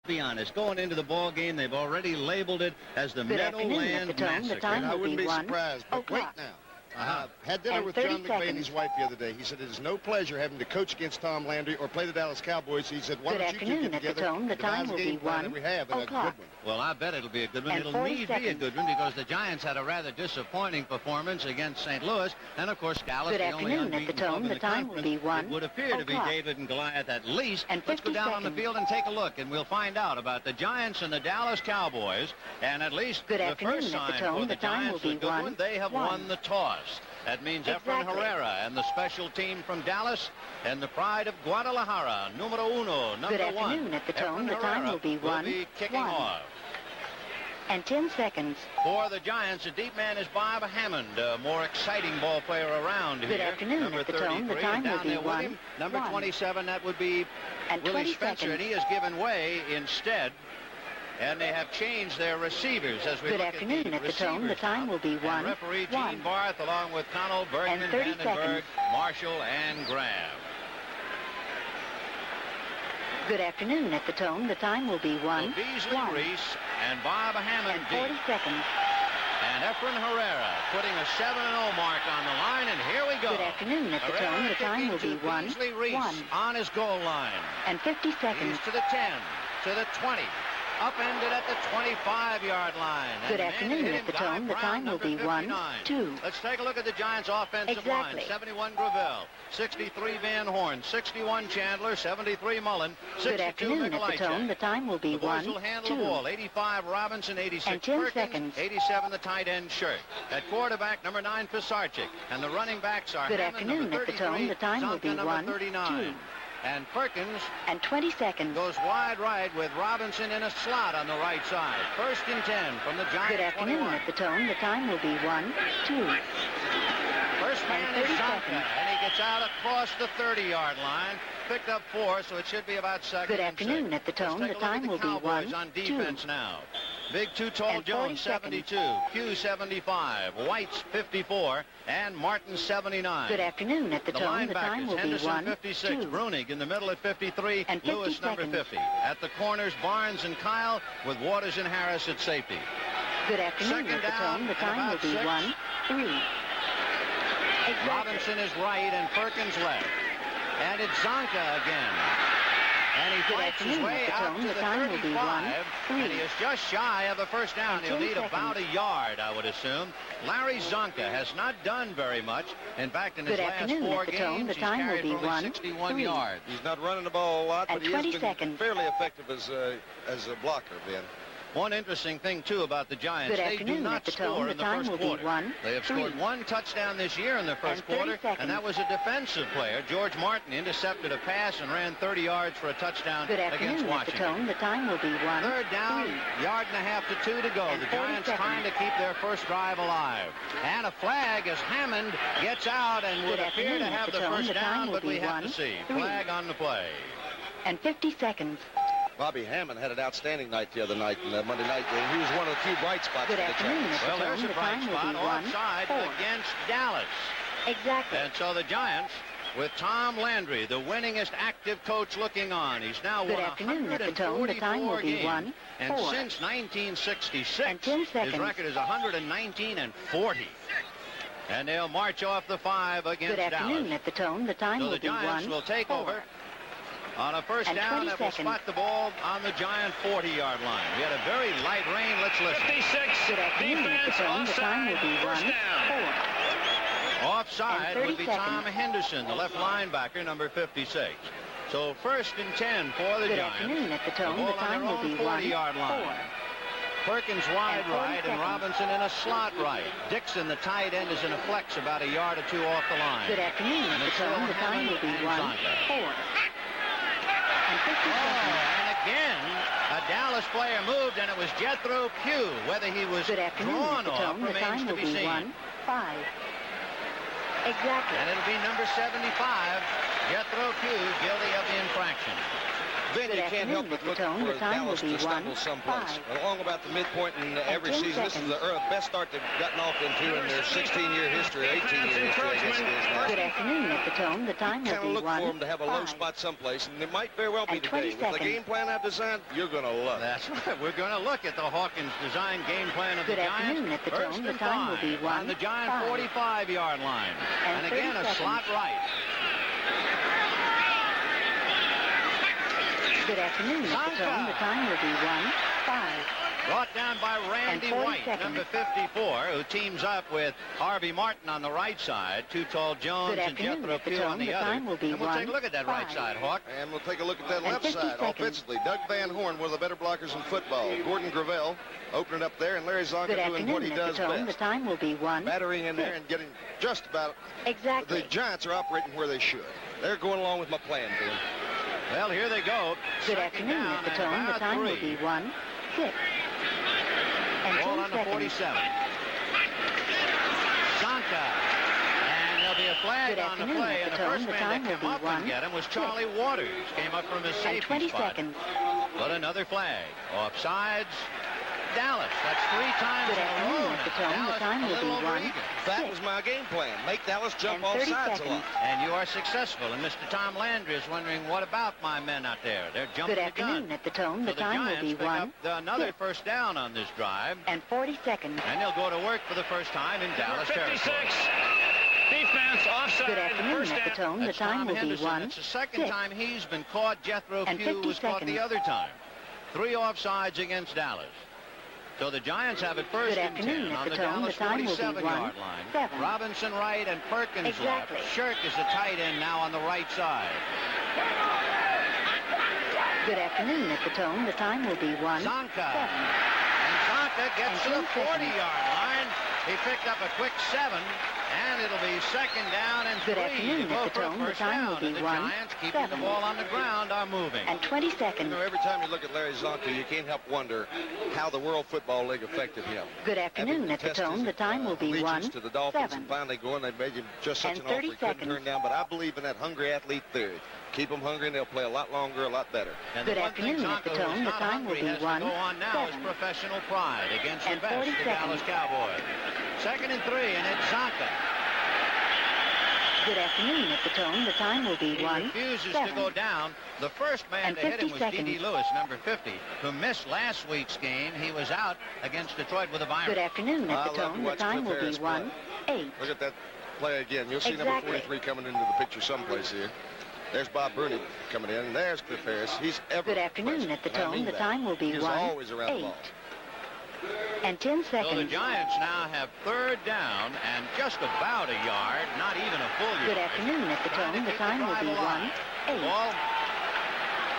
Be honest, going into the ball game, they've already labeled it as the Meadowlands Massacre. I wouldn't be surprised, but wait now. Had dinner with John McVay and his wife the other day. He said it is no pleasure having to coach against Tom Landry or play the Dallas Cowboys. He said, why don't you two get together and devise a game plan that we have, and a good one. Well, I bet it'll be a good one. It'll need be a good one because the Giants had a rather disappointing performance against St. Louis. And, of course, Dallas, the only unbeaten club in the conference, it would appear to be David and Goliath at least. Let's go down on the field and take a look, and we'll find out about the Giants and the Dallas Cowboys. And at least the first sign for the Giants is a good one. They have won the toss. That means Efren Herrera and the special team from Dallas and the pride of Guadalajara, numero uno, number one. Good afternoon at the Tone. The time will be kicking off. And 10 seconds. For the Giants, the deep man is Bob Hammond, a more exciting ball player around here. Good afternoon number at the Tone. The time will be one. Number 27, that would be Willie Spencer, and he has given way instead. And they have changed their receivers as we Good look afternoon at the the Tone. The time will be one. Referee Gene Barth, along with Connell, Bergman, Vandenberg, Marshall, and Graham. Good afternoon at the Tone. The time will be one. Beasley Reese and Bob Hammond. And 40 seconds. And Efren Herrera putting a 7-0 mark on the line, and here we go. Good afternoon at the Tone. The time will be one. Beasley Reese on his goal line. And 50 seconds. He's to the 10, to the 20. Upended at the 25-yard line. Good afternoon at the Tone. The time will be 1, 2. Let's take a look at the Giants' offensive line. 71 Gravel, 63 Van Horn, 61 Chandler, 73 Mullen, 62 Good afternoon at the Tone. The time will be 1, 2. will handle the ball. 85 Robinson, 86 and 10 Perkins, seconds. 87 the tight end Shirk. At quarterback, number 9 Pisarcik, and the running backs are Good Hammond, afternoon at the Tone. The time will be Zonka, 1, 39. 2. And Perkins and 20 seconds. Goes wide right with Robinson in a slot on the right side. First and 10 from the Giants. Good afternoon 21. at the Tone. The time will be 1, 2. First man is Zonka, and he gets out across the 30-yard line. Picked up 4, so it should be about second. Good afternoon at the Tone. The time will be 1, on defense 2. now. Big Too Tall Jones, 72. Q, 75. White's, 54. And Martin, 79. Good afternoon at the Tone. The time will Henderson, be 1, 56. 2. Brunig in the middle at 53. And 50 Lewis, number 50. At the corners, Barnes and Kyle with Waters and Harris at safety. Good afternoon at the Tone. The time will be 1, 3. Exactly. Robinson is right and Perkins left. And it's Zonka again. And he fights his way out to the 35, and he is just shy of a first down. He'll need about a yard, I would assume. Larry Zonka has not done very much. In fact, in his last 4 games, he's carried for only 61 yards. He's not running the ball a lot, but he has been seconds. fairly effective as a blocker, Ben. One interesting thing, too, about the Giants, they do not score in the first quarter. They have scored 1 touchdown this year in the first quarter, and that was a defensive player. George Martin intercepted a pass and ran 30 yards for a touchdown against Washington. The time will be 1, Third down, 3. yard and a half to 2 to go. The Giants trying to keep their first drive alive. And a flag as Hammond gets out and would appear to have the first down, but we have to see. Flag on the play. And 50 seconds. Bobby Hammond had an outstanding night the other night, Monday night, and he was one of the few bright spots for the Giants. Well, there's a bright spot offside against Dallas. Exactly. And so the Giants, with Tom Landry, the winningest active coach, looking on. He's now won 144 games. And since 1966, his record is 119 and 40. And they'll march off the 5 against Dallas. Good afternoon at the Tone. The time will be 1, 4. So the Giants will take over. On a first down, that will spot the ball on the Giant 40-yard line. We had a very light rain. Let's listen. 56. Good afternoon at the Tone. The time will be 1, 4. Offside would be Tom Henderson, the left linebacker, number 56. So first and 10 for the Giants. Good afternoon at the Tone. The time will be 1, 40-yard line. 4. Perkins wide right and Robinson in a slot right. Dixon, the tight end, is in a flex about a yard or 2 off the line. Good afternoon at the Tone. The time will be 1, 4. And again, a Dallas player moved, and it was Jethro Pugh. Whether he was drawn off remains to be seen. 1, 5. Exactly. And it'll be number 75, Jethro Pugh, guilty of the infraction. Vin, you can't help but look for Dallas to stumble someplace. Along about the midpoint in every season, this is the best start they've gotten off into in their 16-year history, 18-year history, I guess it is now. Good afternoon at the Tone. The time will be 1-5. Look for them to have a low spot someplace, and it might very well be today. With the game plan I've designed, you're going to love it. That's right. We're going to look at the Hawkins design game plan of the Giants. Good afternoon at the Tone. The time will be 1-5. On the Giant 45-yard line. And again, a slot right. Good afternoon, Mr. Tone. The time will be 1-5. Brought down by Randy White, number 54, who teams up with Harvey Martin on the right side. Too Tall Jones and Jethro Pugh on the other. And we'll take a look at that right side, Hawk. And we'll take a look at that left side. Offensively, Doug Van Horn, one of the better blockers in football. Gordon Gravel opening up there, and Larry Zonka doing what he does best. The time will be 1. Battering in there and getting just about. Exactly. The Giants are operating where they should. They're going along with my plan, Bill. Well, here they go. Good afternoon, Mr. Tone. The time will be 1-6. And ball on the 47. Zonka. And there'll be a flag on the play. And the first man that came up and get him was Charlie Waters. Came up from his safety spot. But another flag. Offsides. Dallas. That's 3 times in a row. The time will be 1. That was my game plan. Make Dallas jump off sides a lot. And you are successful. And Mr. Tom Landry is wondering, what about my men out there? They're jumping the gun. Good afternoon at the Tone. The time will be 1. Another first down on this drive. And 40 seconds. And they'll go to work for the first time in Dallas territory. Defense offside. Good afternoon at the Tone. The time will be 1. It's the second time he's been caught. Jethro Pugh was caught the other time. 3 offsides against Dallas. So the Giants have it first and 10 on the Dallas 47-yard line. Robinson right and Perkins left. Shirk is the tight end now on the right side. Good afternoon at the Tone. The time will be 1-7. Zonka. And Zonka gets to the 40-yard line. He picked up a quick 7. And it'll be second down and 3. Good afternoon at the Tone. The time will be 1-7. Giants keeping the ball on the ground are moving. And 20 seconds. You know, every time you look at Larry Zonka, you can't help wonder how the World Football League affected him. Good afternoon at the Tone. The time will be 1-7. To the Dolphins and finally going, they made him just such an offer he couldn't turn down. But I believe in that hungry athlete theory. Keep them hungry and they'll play a lot longer, a lot better. And good afternoon at the Tone. The time will be 1-7. Go on now is professional pride against the best, the Dallas Cowboys. 2nd and 3, and it's Zonka. Good afternoon at the Tone. The time will be 1-7. He refuses to go down. The first man to hit him was D.D. Lewis, number 50, who missed last week's game. He was out against Detroit with a virus. Good afternoon at the Tone. The time will be 1-8. Look at that play again. You'll see number 43 coming into the picture someplace here. There's Bob Bruni coming in, and there's Cliff Harris. He's ever Good afternoon at the Tone. The time will be 1-8. Always around the ball. And 10 seconds. So the Giants now have 3rd down and just about a yard, not even a full yard. Good afternoon at the Tone. The time will be 1-8. Ball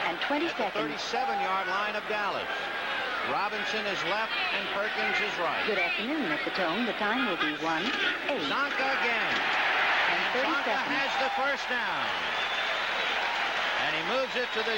and 20 at seconds. The 37-yard line of Dallas. Robinson is left and Perkins is right. Good afternoon at the Tone. The time will be 1-8. Zonka again. And 30 Zonka seconds. has the first down. And he moves it to the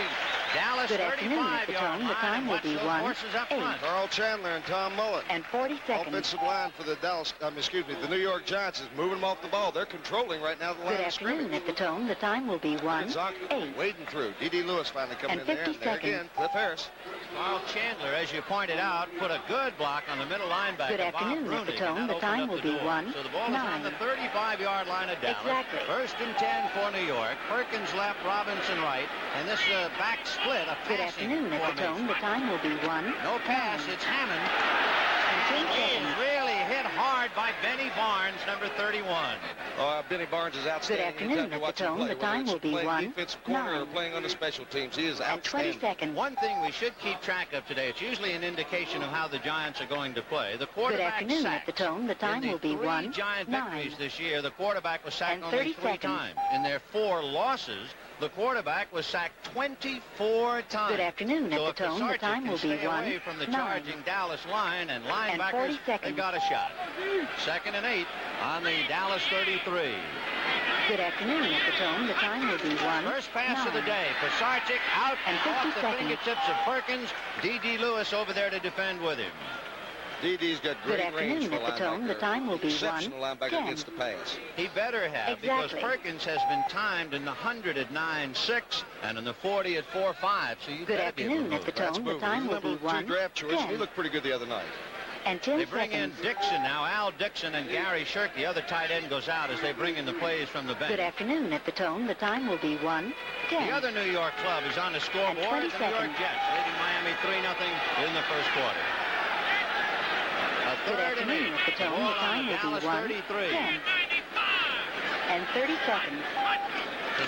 Dallas 35-yard line. The time will be 1-8. Carl Chandler and Tom Mullen. And 40 seconds. Offensive line for the the New York Giants is moving them off the ball. They're controlling right now the line of scrimmage. Good afternoon at the Tone. The time will be 1-8. Wading through. D.D. Lewis finally coming in there. And there again, Cliff Harris. Carl Chandler, as you pointed out, put a good block on the middle linebacker. Good afternoon at the Tone. The time will be 1-9. So the ball is on the 35-yard line of Dallas. Exactly. 1st and 10 for New York. Perkins left, Robinson right. And this back split, a Good afternoon at the Tone. The time will be 1. No pass. It's Hammond. And 10 He seconds. is really hit hard by Benny Barnes, number 31. Benny Barnes is outstanding. Good afternoon at the Tone. The time will be 1-9. Defensive corner or playing on the special teams. He is outstanding. And 20 seconds. One thing we should keep track of today, it's usually an indication of how the Giants are going to play. The quarterback Good afternoon at the Tone. The time will be 1-9. In the 3 Giant victories this year, the quarterback was sacked and only 3 seconds. times. In their 4 losses, the quarterback was sacked 24 times. Good afternoon at the Tone. The time will be 1-9. From the charging Dallas line and And linebackers, 40 seconds. they've got a shot. 2nd and 8 on the Dallas 33. Good afternoon at the Tone. The time will be 1-9. First pass of the day. Pisarcik out and off 50 the seconds. fingertips of Perkins. D.D. Lewis over there to defend with him. DD's got great range for a linebacker. The time will be exceptional linebacker against the pass. He better have, because Perkins has been timed in the 100 at 9.6 and in the 40 at 4.5. So you better be able to move. At the tone, the time will be 1. Two draft choice. He looked pretty good the other night. And 10 they bring seconds. in Dixon now. Al Dixon and Gary Shirk, the other tight end, goes out as they bring in the plays from the bench. Good afternoon. At the tone, the time will be 1-10. The other New York club is on the scoreboard. The New York Jets leading Miami 3-0 in the first quarter. A third and 8. At the tone, the time will be 1-10. And 30 seconds.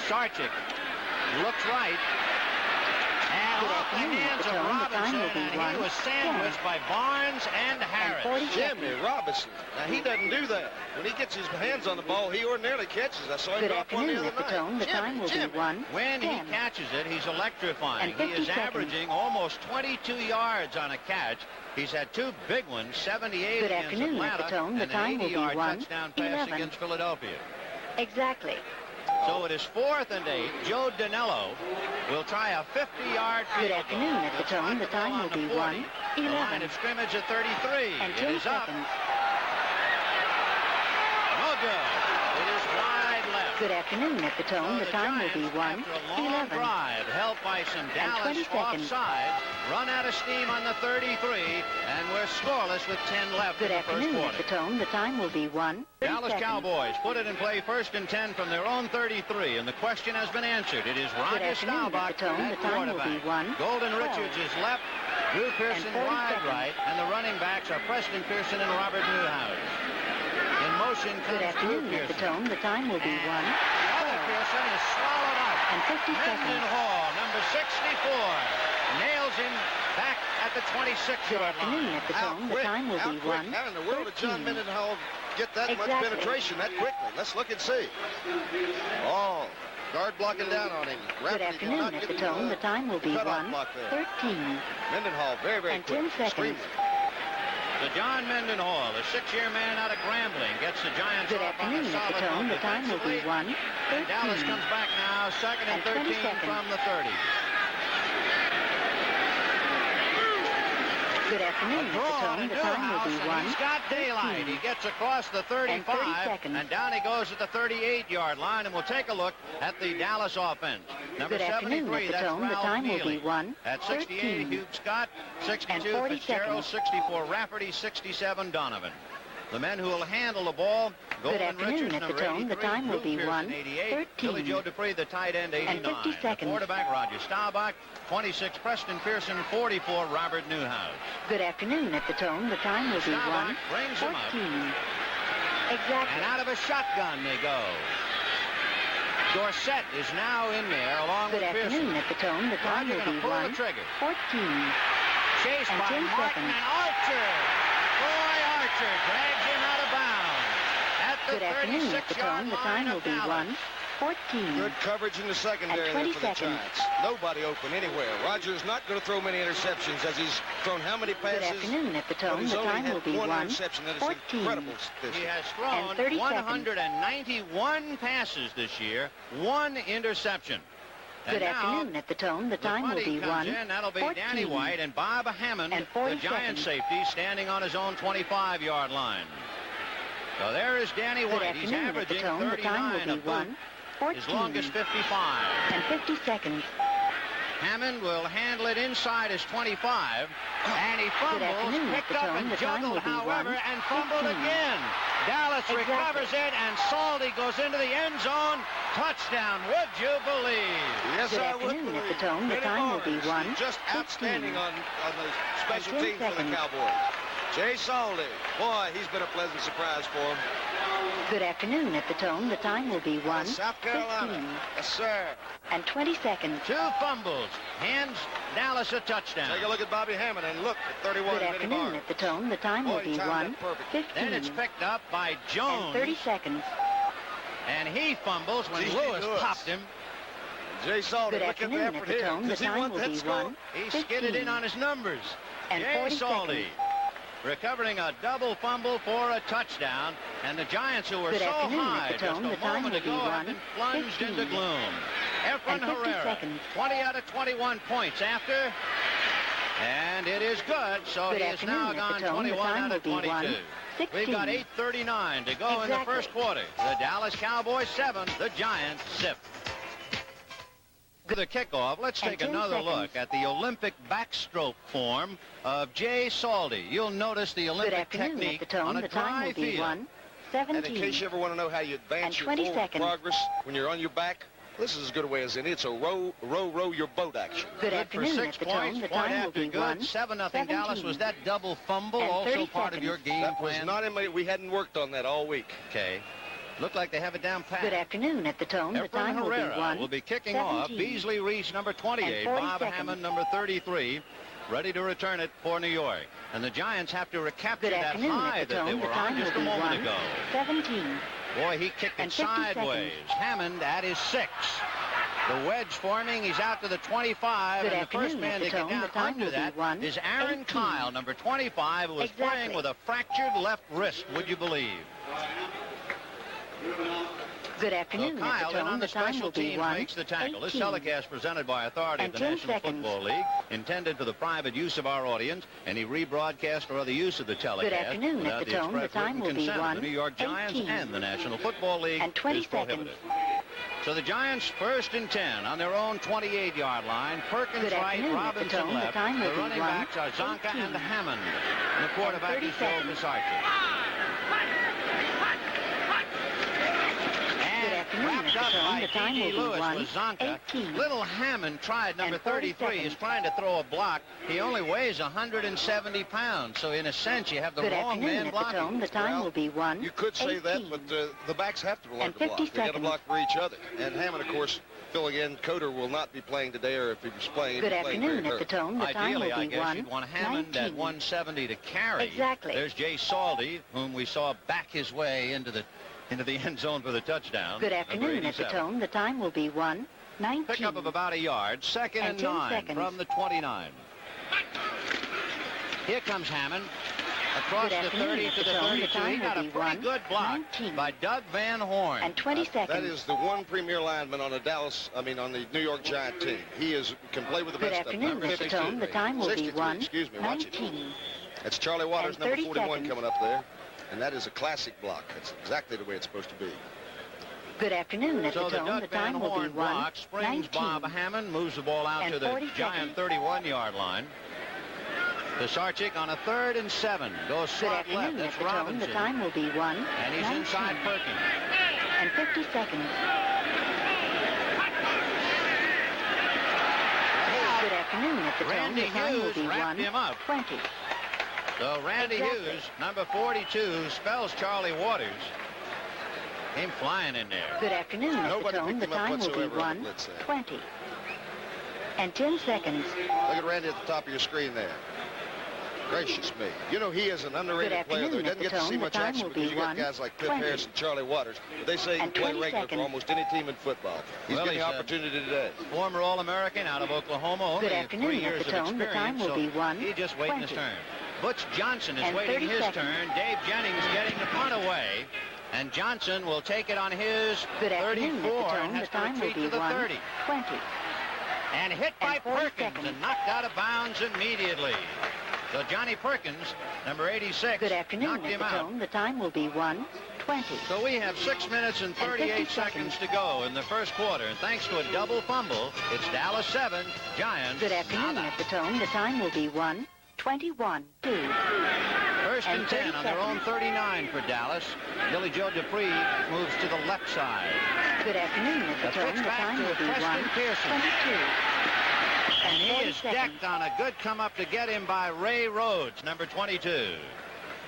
Sarchik looks right. And off the hands of Robinson, and he was sandwiched by Barnes and Harris. Jimmy Robinson. Now, he doesn't do that. When he gets his hands on the ball, he ordinarily catches. I saw him drop one the other night. The time will be 1. When he catches it, he's electrifying. He is averaging almost 22 yards on a catch. He's had 2 big ones, 78 against Atlanta, and an 80-yard touchdown pass against Philadelphia. Exactly. So it is 4th and 8. Joe Danello will try a 50-yard field goal. Good afternoon. At the tone, the time will be 1-11. The line of scrimmage at 33. And 10 it is up. seconds. No good. It is wide left. Good afternoon. At the tone, the time will be 1-11. After a long drive, helped by some Dallas offside, run out of steam on the 33, and we're scoreless with 10 left in the first quarter. Good afternoon. At the tone, the time will be 1. Dallas Cowboys put it in play 1st and 10 from their own 33, and the question has been answered. It is Roger Staubach at quarterback. Golden Richards is left, Drew Pearson wide right, and the running backs are Preston Pearson and Robert Newhouse. In motion comes Drew Pearson. At the tone, the time will be 1. Other Pearson is swallowed up. And 50 seconds. Mendenhall, number 64, nails him back at the 26-yard line. At the tone, the time will be 1. How in the world did John Mendenhall get that much penetration that quickly? Let's look and see. Oh, guard blocking down on him. Good afternoon. At the tone, the time will be 1-13. Mendenhall, very, very quick. And 10 seconds. So John Mendenhall, a 6-year man out of Grambling, gets the Giants off on a solid tone, the time will be 1-13. And Dallas comes back now, 2nd and 13 from the 30. Good afternoon. At the tone, the time will be 1. He's got daylight. He gets across the 35, and down he goes at the 38-yard line, and we'll take a look at the Dallas offense. Number 73, that's Ralph the time will Neely. be 1. At 68, Hugh Scott, 62, Fitzgerald, 64, Rafferty, 67, Donovan. The men who will handle the ball, Golden Richards, number 83, the time will be 88, Billy Joe Dupree, the tight end, 89. And 50 seconds. The quarterback, Roger Staubach, 26, Preston Pearson, 44, Robert Newhouse. Good afternoon. At the tone, the time will be 1-14. Brings him up. Exactly. And out of a shotgun they go. Dorsett is now in there along with Pearson. Good afternoon. At the tone, the time will be 1-14. Chased by Martin and Archer. Roy Archer drags him out of bounds. At the 36-yard line, the time will be 1-14. Good coverage in the secondary there for the Giants. Nobody open anywhere. Roger's not going to throw many interceptions as he's thrown how many passes? Good afternoon. At the tone, the time will be 1-14. That is incredible. He has thrown 191 passes this year, 1 interception. Good afternoon. At the tone, the time will be 1-14. That'll be Danny White and Bob Hammond, the Giant safety, standing on his own 25-yard line. So there is Danny White. He's averaging 39 a boot. His longest 55. And 50 seconds. Hammond will handle it inside his 25, and he fumbles, picked up and juggled, however, and fumbled again. Dallas recovers it, and Saldi goes into the end zone. Touchdown, would you believe? Yes, I would believe. At the tone, the time will be 1. Just outstanding on the special teams for the Cowboys. Jay Saldi, boy, he's been a pleasant surprise for him. Good afternoon. At the tone, the time will be 1. South Carolina. Yes, sir. And 20 seconds. 2 fumbles. Hands Dallas a touchdown. Take a look at Bobby Hammond and look at 31. Good afternoon. At the tone, the time will be 1-15. Then it's picked up by Jones. And 30 seconds. And he fumbles when Lewis popped him. Jay Saldi, Good look at the effort here. Tone, Does the he time want will that be score? He skidded in on his numbers. And Jay 40 Saldi. seconds. Recovering a double fumble for a touchdown, and the Giants, who were so high just a moment ago, have been plunged into gloom. Efren Herrera, 20 out of 21 points after, and and it is good. So he has now gone 21 out of 22. We've got 8:39 to go in the first quarter. The Dallas Cowboys 7, the Giants 0. To the kickoff, let's take another look at the Olympic backstroke form of Jay Saldy. You'll notice the Olympic technique on a dry field. And in case you ever want to know how you advance your forward progress when you're on your back, this is as good a way as any. It's a row your boat action. Good for 6 points. Point after good. 7-0 Dallas. Was that double fumble also part of your game plan? That was not in my, we hadn't worked on that all week. Okay. Look like they have it down pat. Good afternoon at the Tone. The time will be 1. Will be kicking off. Beasley Reese, number 28. Bob Hammond, number 33. Ready to return it for New York. And the Giants have to recapture that high that they were on just a moment ago. 17. Boy, he kicked it sideways. Hammond at his 6. The wedge forming. He's out to the 25. And the first man to get down under that is Aaron Kyle, number 25, who was playing with a fractured left wrist, would you believe? Good afternoon, Kyle, and on the special team, makes the tackle. This telecast presented by authority of the National Football League, intended for the private use of our audience. Any rebroadcast or other use of the telecast Good afternoon without at the the Tone. The express time written will be consent 1. of the New York Giants and the National Football League and 20 is prohibited. So the Giants 1st and 10 on their own 28-yard line. Perkins right, Robinson left. The running backs are Zonka and Hammond. And the quarterback is Joe Pisarcik. Wrapped up by D.D. Lewis was Zonka. Little Hammond tried, number 33, is trying to throw a block. He only weighs 170 pounds, so in a sense you have the wrong man blocking. The time will be 1. You could say that, but the backs have to learn to block. They got to block for each other. And Hammond, of course, filling in. Coder will not be playing today, or if he was playing, Good afternoon at the Tone. The time will be 1. Ideally, I guess you'd want Hammond at 170 to carry. Exactly. There's Jay Saldy, whom we saw back his way into the end zone for the touchdown. Good afternoon at the Tone. The time will be 1:19. Pickup of about a yard. 2nd and 9 from the 29. Here comes Hammond. Across the 30 to the 32. He got a pretty good block by Doug Van Horn. And 20 seconds. That is the one premier lineman on on the New York Giant team. He can play with the best of them. Good afternoon at the Tone. The time will be 1:19. That's Charlie Waters, number 41, coming up there. And that is a classic block. That's exactly the way it's supposed to be. Good afternoon at the Tone. The time will be 1:19. Springs Bob Hammond, moves the ball out to the Giant 31-yard line. Pisarcik on a 3rd and 7. Goes slot left. That's Robinson. The time will be 1:19. And he's inside Perkins. And 50 seconds. Good afternoon at the Tone. The time will be 1:20. So Randy Hughes, number 42, spells Charlie Waters. Came flying in there. Good afternoon at the Tone. The time will be 1:20. And 10 seconds. Look at Randy at the top of your screen there. Gracious me. You know, he is an underrated player, though. He doesn't get to see much action because you got guys like Pip Harris and Charlie Waters. But they say he can play regular for almost any team in football. He's getting the opportunity today. Former All-American out of Oklahoma. Only 3 years of experience. The time will be 1:20. He's just waiting his turn. Butch Johnson is waiting his turn. Dave Jennings getting the punt away. And Johnson will take it on his 34 and has to retreat to the 30. 20. And hit by Perkins and knocked out of bounds immediately. So Johnny Perkins, number 86, Good afternoon knocked him out. The time will be 1:20. So we have 6 minutes and 38 seconds to go in the first quarter. And thanks to a double fumble, it's Dallas 7, Giants. Good afternoon nada. at the Tone. The time will be 1:21. 2. 1st and 10 on their own 39 for Dallas. Billy Joe Dupree moves to the left side. Good afternoon at the Tone. The time will be 1:22. And he is decked on a good come-up to get him by Ray Rhodes, number 22.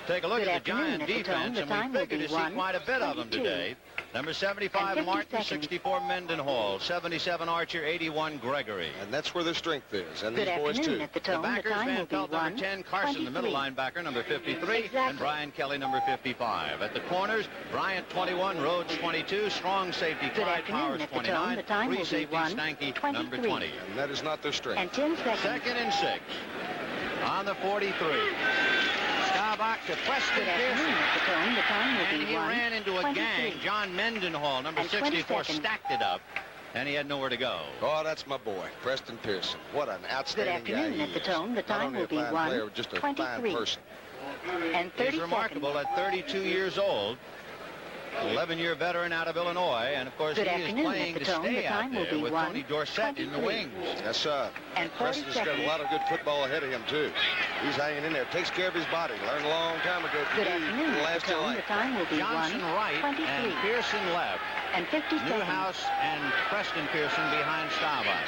Take a look at the Giant defense, and we figured to see quite a bit of them today. Number 75, Martin, 64, Mendenhall, 77, Archer, 81, Gregory. And that's where their strength is, and these boys, too. At the backers, Van Pelt, number 10, Carson, the middle linebacker, number 53, and Brian Kelly, number 55. At the corners, Bryant, 21, Rhodes, 22, strong safety, Clyde Powers, 29, free safety, Stanky, number 20. And that is not their strength. And 10 seconds. 2nd and 6 on the 43. Staubach to Preston Pearson. The time will And be he ran into a 1:23. gang. John Mendenhall, number 64, stacked it up. and he had nowhere to go. Oh, that's my boy, Preston Pearson. What an outstanding Good afternoon guy at the Tone. The time will be 1:23. Just a fine person. And 30 He's remarkable seconds. at 32 years old. 11-year veteran out of Illinois, and of course Good he is afternoon playing at the to Tone. stay The out time will there be with Tony Dorsett in the 1:23. wings. Yes, sir. And 30 Preston's got seconds. a lot of good football ahead of him, too. He's hanging in there. Takes care of his body. Learned a long time ago. Good afternoon at Last the Tone. The time will be Johnson right 1:23. and Pearson left. And 50 seconds. Newhouse and Preston Pearson behind Staubach.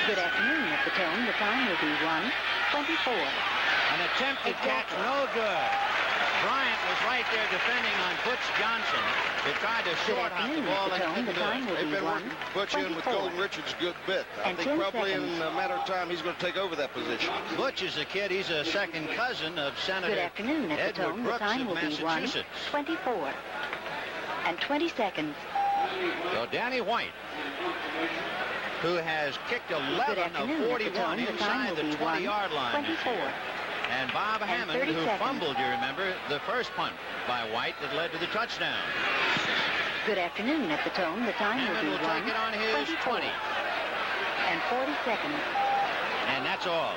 Good afternoon at the Tone. The time will be 1:24. An attempted catch, no good. Bryant was right there defending on Butch Johnson. They tried to Good short hop the afternoon ball at the and Tone. The couldn't do time it. will They've be been working Butch in with 1:24. Golden Richards a good bit. I And think 10 probably seconds. in a matter of time he's going to take over that position. Butch is a kid. He's a second cousin of Senator Good afternoon at the Edward Tone. The Brooks time of will be Massachusetts. 1:24. And 20 seconds. So Danny White, who has kicked Good 11 of afternoon at the 41 Tone. The time inside will the be 20-yard line. 1:24. And Bob Hammond, 30 who seconds. fumbled, you remember, the first punt by White that led to the touchdown. Good afternoon at the Tone. The time Hammond will will be take it on his 1:24. 20. And 40 seconds. And that's all.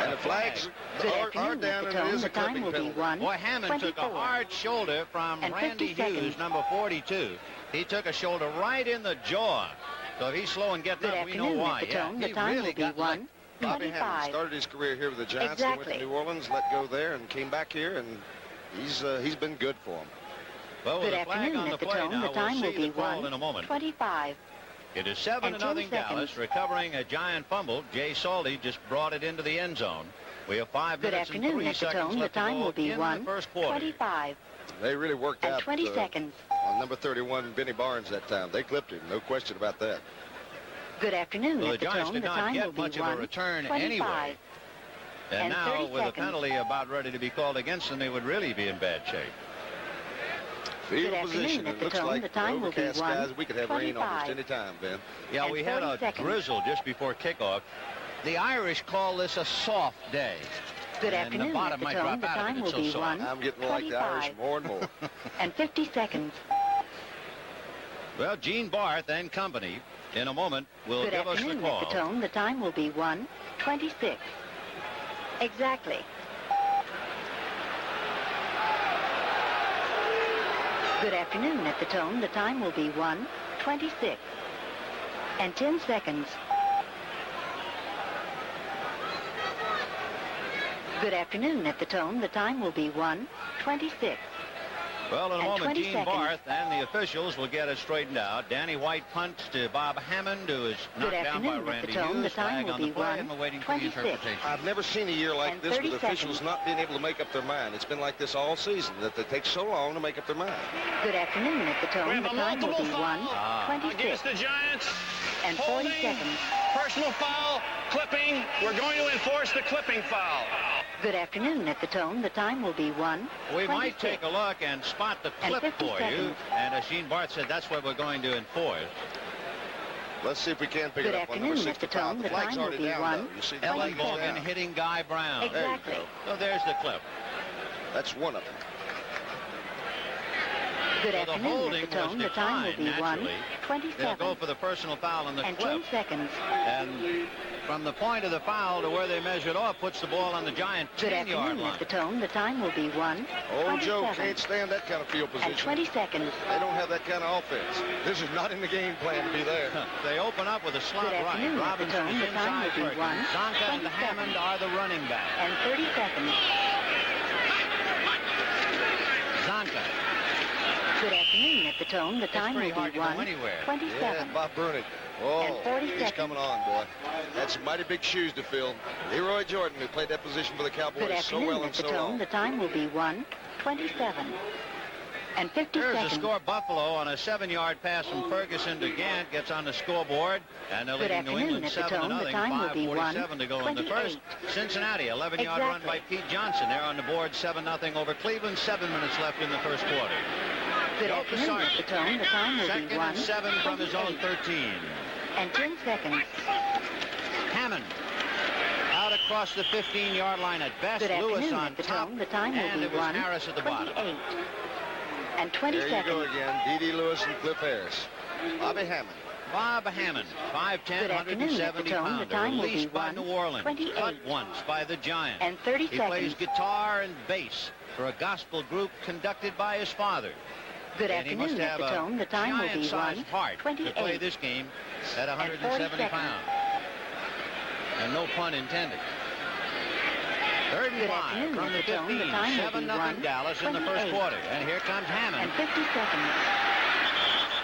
And the flags Good are afternoon down, at and the it Tone. is The a time clipping will be penalty. 1:24. Boy, Hammond took a hard shoulder from And Randy 50 Hughes, seconds. number 42. He took a shoulder right in the jaw. So if he's slow and getting Good up, we know afternoon why. at the Tone. The he time really will be got licked. 'Bobby Hammond 1:25. started his career here with the Giants. He went Exactly. to New Orleans, let go there, and came back here, and he's been good for him. Well, with Good a flag afternoon on the at the play Tone. now, The time we'll will see be the call in a moment. 1:25. It is 7-0 and 10 Dallas, seconds. recovering a giant fumble. Jay Salty just brought it into the end zone. We have 5 Good minutes and afternoon 3 at the seconds Tone. The left to time go will be in the first quarter. 1:25. They really worked And out 20 seconds. on number 31, Benny Barnes, that time. They clipped him, no question about that. Good afternoon Well, the at the Giants Tone. did The not time will get be much of a return 1:25. anyway. And And now, 30 with a seconds. penalty about ready to be called against them, they would really be in bad shape. Field Good position, afternoon at it the looks Tone. like The time will be overcast skies. We could have rain almost 1:25. any time, Ben. Yeah, And we had 40 a seconds. drizzle just before kickoff. The Irish call this a soft day. Good And the afternoon bottom at the might Tone. drop The out if time it's will so be soft. I'm getting to like the Irish 1:25. more and more. And 50 seconds. Well, Gene Barth and company, in a moment, will Good give us the afternoon call. at the Tone. The time will be 1:26. Exactly. Good afternoon at the Tone. The time will be 1:26. And 10 seconds. Good afternoon at the Tone. The time will be 1:26. Well, in a And moment, 20 Gene seconds. Barth and the officials will get it straightened out. Danny White punts to Bob Hammond, who is knocked Good down by afternoon at Randy the Tone. The Hughes. time Flag will on the be play, and we're waiting for the 1:26. interpretation. I've never seen a year like And this with 30 officials seconds. not being able to make up their mind. It's been like this all season, that they take so long to make up their mind. Good afternoon at the We Tone. have The a time will multiple be foul 1:26. against the Giants. And 40 Holding, seconds. personal foul, clipping. We're going to enforce the clipping foul. Good afternoon at the Tone. The time will be 1:26. We might take a look and spot the And clip 50 for you. seconds. And as Gene Barth said, that's what we're going to enforce. Let's see if we can pick Good it up on number afternoon at the 65. Tone. The The flag's time will already be down, though. You see the Ellen flag's Logan down. hitting Guy Brown. Exactly. There you So there's the clip. That's one of them. Good So the afternoon holding at the Tone. was The time will be declined, naturally. They'll 1:27. go for the personal foul and the And clip. 10 seconds. And from the point of the foul to where they measured off, puts the ball on the Giant Good 10-yard afternoon line. at the Tone. The time will be 1:27. Old Joe can't stand that kind of field And position. 20 seconds. They don't have that kind of offense. This is not in the game plan to be there. They open up with a slot Good right. afternoon at the Robinson Tone. is The time inside will be Perkins. Zonka and 1:27. Hammond are the running backs. And 30 seconds. Zonka. Good afternoon at the Tone. The time will pretty be hard to go anywhere. 1:27. Yeah, Bob Burnett. Oh, And 40 he's seconds. coming on, boy. That's some mighty big shoes to fill. Leroy Jordan, who played that position for the Cowboys Good so afternoon well at and the so Tone. long. The time will be 1:27. And 50 Here's the seconds. score. Buffalo on a 7-yard pass from Ferguson to Gant gets on the scoreboard, and they're Good leading New afternoon England at the 7-0. Tone. The time will be 5:47 to go in the first. 1:28. Cincinnati, 11-yard run by Exactly. Pete Johnson. They're on the board, 7-0 over Cleveland. 7 minutes left in the first quarter. Good Joe afternoon at the Pisarcik. Tone. The time will be Second and 7 from his own 1:28. 13. And 10 seconds. Hammond out across the 15-yard line at best. Good Lewis afternoon on at the top, Tone. The time will and be it was Harris at the bottom. 1:28. And 20 there seconds. There you go again, D.D. Lewis and Cliff Harris. Bobby Hammond. Bob Hammond, 5'10", 170 pounder, released by New Orleans, cut once by the Giants. And 30 he seconds. plays guitar and bass for a gospel group conducted by his father. Good and afternoon, he must have at the tone. The time will be giant-sized heart 1:28. to play this game at 170 pounds. And no pun intended. Third and 5 from the 15, 7-0 Dallas in the first quarter. And here comes Hammond. And 50 seconds.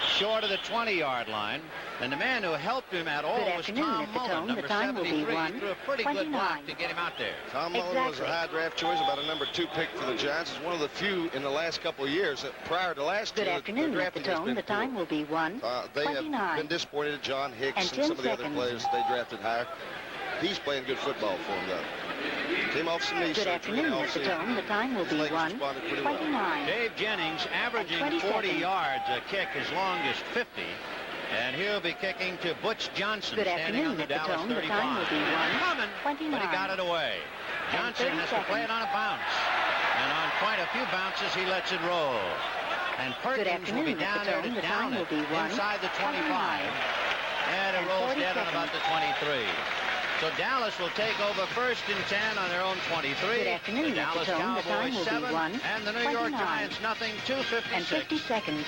Short of the 20-yard line. And the man who helped him at all was Tom Mullen, number 73. He threw a pretty good block to get him out there. Tom Mullen was a high draft choice, about a number 2 pick for the Giants. He's one of the few in the last couple of years that prior to last year. Good afternoon, at the tone. The time will be 1:29. They have been disappointed at John Hicks and some of the other players that they drafted higher. He's playing good football for him, though. Came off some knee surgery. Good afternoon, at the tone. The time will be 1:29. Dave Jennings averaging 40 yards a kick as long as 50. And he'll be kicking to Butch Johnson, standing on the Dallas 35. The time will be 1:29. But he got it away. Johnson has to play it on a bounce. And on quite a few bounces, he lets it roll. And Perkins will be down there to down it inside the 25. And it rolls dead on about the 23. So Dallas will take over first and 10 on their own 23. Good afternoon, the Dallas Cowboys 7 and the New York 29. Giants nothing, 2:56. And 50 seconds.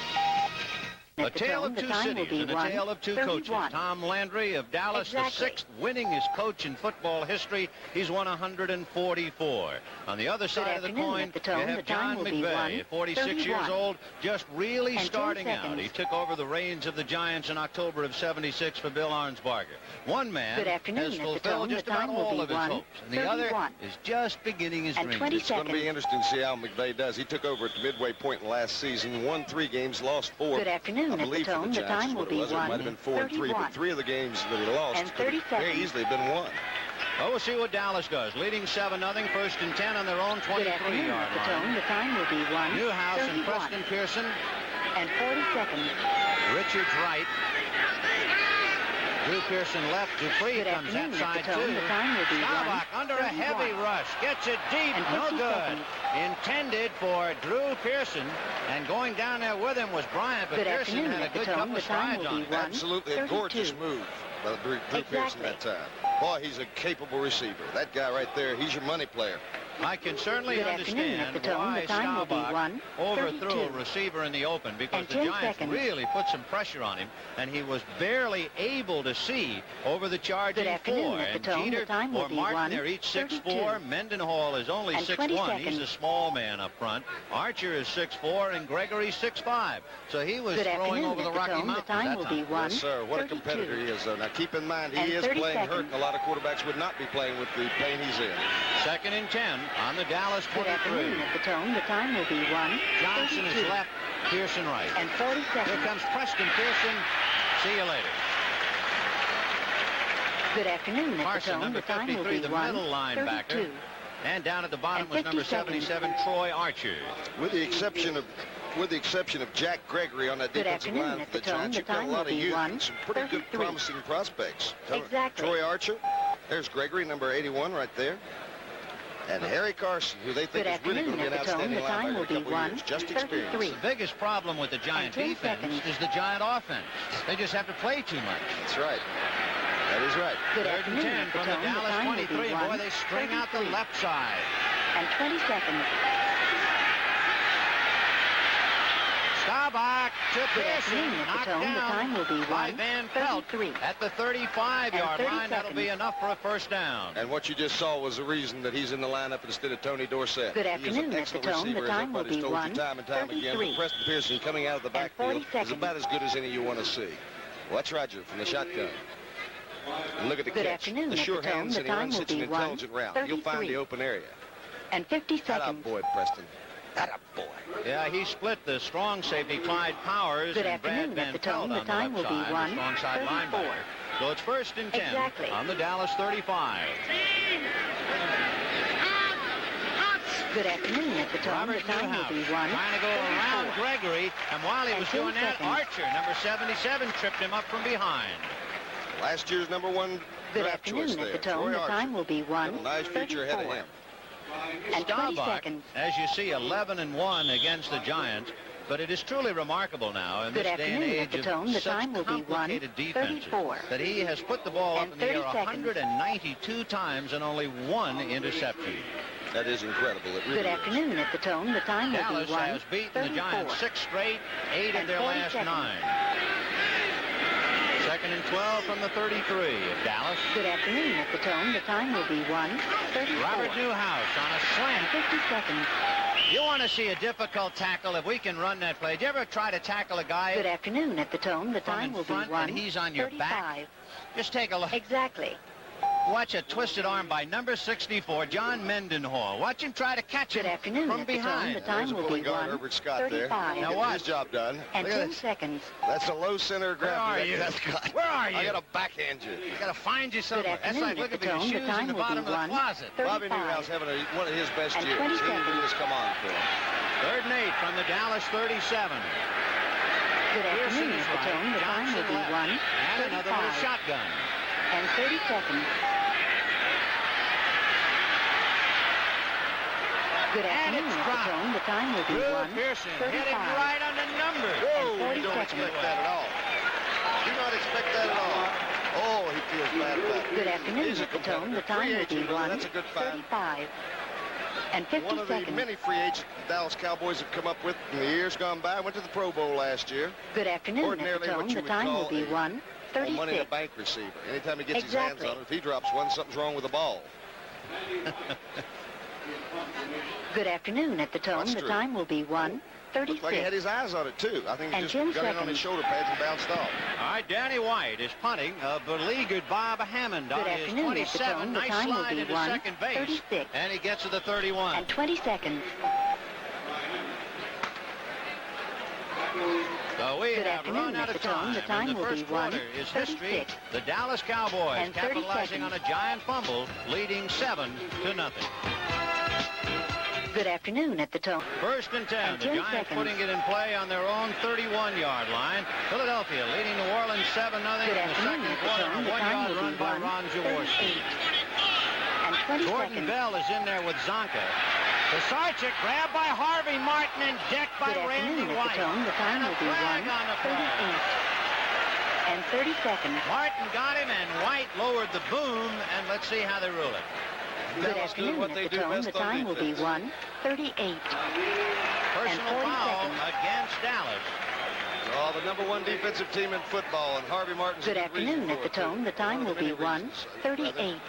A tale of two cities and a tale of two coaches. Tom Landry of Dallas, the 6th winningest coach in football history. He's won 144. On the other side of the coin, you have John McVay, 46 years old, just really starting out. He took over the reins of the Giants in October of '76 for Bill Arnsparger. One man has fulfilled just about all of his hopes, and the other is just beginning his dreams. It's going to be interesting to see how McVay does. He took over at the midway point in last season, won 3 games, lost 4. Good afternoon. I believe for the Giants, time will be it might have been 4 and 3, but 3 of the games that he lost could very easily have been won. Well, we'll see what Dallas does. Leading 7-0, first and 10 on their own 23-yard line. The time will be 1:31. Newhouse and Preston Pearson. And 40 seconds. Richards right. Drew Pearson left. Dupree comes that side too. Staubach under a heavy rush. Gets it deep. No good. Intended for Drew Pearson. And going down there with him was Bryant. But Pearson had a good couple of strides on him. Absolutely a gorgeous move by Drew Pearson that time. Boy, he's a capable receiver. That guy right there, he's your money player. I can certainly understand why Staubach overthrew a receiver in the open, because the Giants really put some pressure on him, and he was barely able to see over the charging 4. And Jeter or Martin, they're each 6'4". Mendenhall is only 6'1". He's a small man up front. Archer is 6'4", and Gregory 6'5". So he was throwing over the Rocky Mountains that time. Yes, sir. What a competitor he is, though. Now, keep in mind, he is playing hurt, and a lot of quarterbacks would not be playing with the pain he's in. 2nd and 10 on the Dallas 23. At the tone, the time will be 1:32. Johnson is left, Pearson right. And 40 seconds. Here comes Preston Pearson. See you later. Good afternoon, at the tone, number the time will 53, be the middle linebacker. And down at the bottom was number 77, Troy Archer. With the exception of Jack Gregory on that defensive line for the Giants, you've got a lot of youth and some pretty good promising prospects. Exactly. Troy Archer, there's Gregory, number 81 right there. And Harry Carson, who they think is really going to be an outstanding linebacker in a couple of years. Just experience. The biggest problem with the Giant defense is the Giant offense. They just have to play too much. That's right. That is right. 3rd and 10 from the Dallas 23. And boy, they string out the left side. And 20 seconds. Staubach to Pearson, knocked down by Van Pelt at the 35-yard line. That'll be enough for a first down. And what you just saw was the reason that he's in the lineup instead of Tony Dorsett. Good afternoon, he is an excellent receiver, as everybody's told you time and time again. But Preston Pearson coming out of the backfield is about as good as any you want to see. Watch Roger from the shotgun. And look at the catch. The sure hands, and he runs such an intelligent route. You'll find the open area. And 50 seconds. Atta boy, Preston. Atta boy. Yeah, he split the strong safety Clyde Powers and Brad Van Pelt on the left side, the strong side linebacker. So it's 1st and 10 on the Dallas 35. Good afternoon, at the tone. Robert Newhouse trying to go around Gregory, and while he was doing that, Archer, number 77, tripped him up from behind. Last year's number 1 draft choice there. At the tone, the time will be 1:34. A nice future ahead of him. And 20 Staubach, seconds. as you see, 11-1 against the Giants. But it is truly remarkable now in this day and age of such complicated defenses that he has put the ball up in the air 192 times and only 1 interception. That is incredible. It really Good afternoon at the Tone. The time will Dallas be 1:34. has beaten the Giants 6 straight, 8 of their last 9. Second and 12 from the 33 of Dallas. Good afternoon at the Tone. The time will be 1:34. Robert Newhouse on a slant. 50 seconds. You want to see a difficult tackle if we can run that play. Did you ever try to tackle a guy Good afternoon at the Tone. The time will be 1:35. and he's on your back? Just take a look. Exactly. Watch a twisted arm by number 64, John Mendenhall. Watch him try to catch Good him afternoon from at the Tone. behind. The time will be 1:35. Now watch. His job done. And Look at 10 this. seconds. That's a low center of gravity. Where are you? Where are you? I got to backhand you. You got to find you somewhere. That's afternoon like looking at the for your Tone. The shoes time in the will be bottom of the closet. 1:35. Bobby Newhouse having one of his best And years. 20 He seconds. just come on for him. 3rd and 8 from the Dallas 37. Good afternoon at the Tone. The time will be And another little 1:35. shotgun. And 30 seconds. Good afternoon it's at the dropped. Tone. The time will be Drew Pearson hit him 1:35. right on the number. Whoa, 40 you don't seconds. expect that at all. Do not expect that at all. Oh, he feels bad about it. Good afternoon He's a at the Tone. The competitor. time Free will be agent, brother. That's a good find. 1:35. And 50 One of the seconds. many free agents the Dallas Cowboys have come up with in the years gone by. Went to the Pro Bowl last year. Good afternoon at the Ordinarily Tone. what you The would time will call be a Money in the 1:36. bank receiver. Anytime he gets his hands Exactly. on it, if he drops one, something's wrong with the ball. Good afternoon at the Tone. That's The true. time will be Looked like he had 1:36. his eyes on it, too. I think he And just 10 got in on his seconds. shoulder pads and bounced off. All right, Danny White is punting. Beleaguered Bob Hammond on Good his afternoon at the 27. Tone. The Nice time will slide be into second base. 1:36. And he gets to the 31. And 20 seconds. So we Good have afternoon run out at of the Tone. time. The time and the will be first quarter is history. 1:36. The Dallas Cowboys And 30 capitalizing on a seconds. giant fumble, leading 7-0. Good afternoon at the Tone. 1st and 10. And The 10 Giants seconds. putting it in play on their own 31-yard line. Philadelphia leading New Orleans 7-0 Good in the afternoon second at the quarter. Tone. A The time 1-yard will run be by Ron Jaworski. 1:38. And 20 Gordon seconds. Bell is in there with Zonka. Pisarcik grabbed by Harvey Martin and decked by Good Randy afternoon at White. the Tone. The time And a will be flag on the play. 1:38. And 30 seconds. Martin got him, and White lowered the boom, and let's see how they rule it. Good Dallas doing afternoon what at they the do Tone. best The on time will be defense. 1:38. Personal 40 foul seconds. against Dallas. Oh, the #1 defensive team in football, and Harvey Martin's Good a good reason afternoon for at the it, too. Tone. The time One will of the be many reasons. 1:38.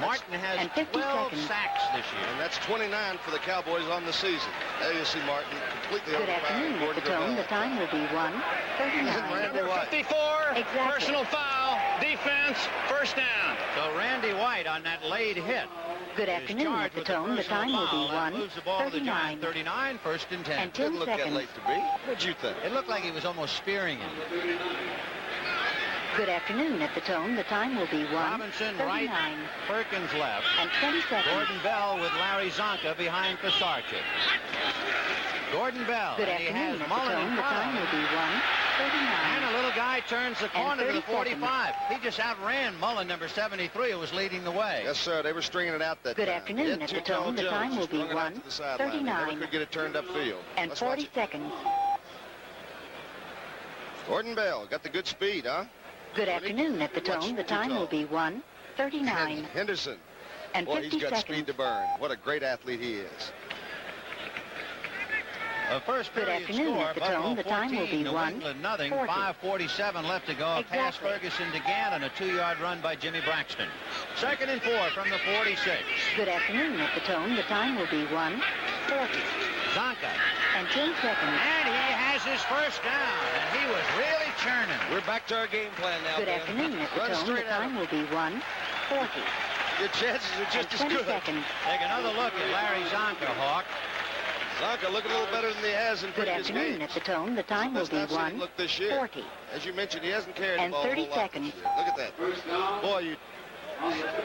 Martin has And 50 12 seconds. sacks this year. And that's 29 for the Cowboys on the season. There you see Martin completely Good overpowered afternoon at the Gordon Tone. The Bell. time will be 1:39. Randy White. 54, Exactly. personal foul, defense, first down. So Randy White on that late hit Good is afternoon at charged the with the Tone. The personal time will be foul. That moves the ball to the Giants 1:39. 39, 1st and 10. And 10 Didn't look that seconds. late to me. What'd you think? It looked like he was almost spearing him. Good afternoon at the Tone. The time will be Robinson right, 1:39. Perkins left. And 20 seconds. Gordon Bell with Larry Zonka behind Pisarcik. Gordon Bell, Good and he has afternoon at the Mullen Tone. in The front of time him. will be And a 1:39. little guy turns the corner to the 30 seconds. 45. He just outran Mullen, number 73, who was leading the way. Yes, sir. They were stringing it out that Good time. afternoon They had at two the Tone. tall The Jones time will just be strung it out to the sideline. They never 1:39. could get it turned upfield. And Let's watch 40 it. seconds. Gordon Bell got the good speed, huh? Good afternoon at the Watch Tone. The too time tall. will be 1:39. Henderson. And Boy, 50 he's got seconds. speed to burn. What a great athlete he is. The first Good period afternoon score, at the Buffalo Tone. The time 14, will be New 1:40. England nothing. 5:47 left to go. A pass Exactly. Ferguson to Gann and a 2-yard run by Jimmy Braxton. 2nd and 4 from the 46. Good afternoon at the Tone. The time will be 1:40. Zonka. And 10 seconds. And he has his first down, and he was really churning. We're back to our game plan now, Good Ben. afternoon at the Run Tone. The straight at time him. will be 1:40. Your chances are And just as 20 good. seconds. Take another look at Larry Zonka, Hawk. Zonka looking a little better than he has in Good previous afternoon games. at the Tone. The time will Best be I've seen him look this year. 1:40. As you mentioned, he hasn't carried And the ball 30 a whole lot this seconds. year. Look at that. Boy,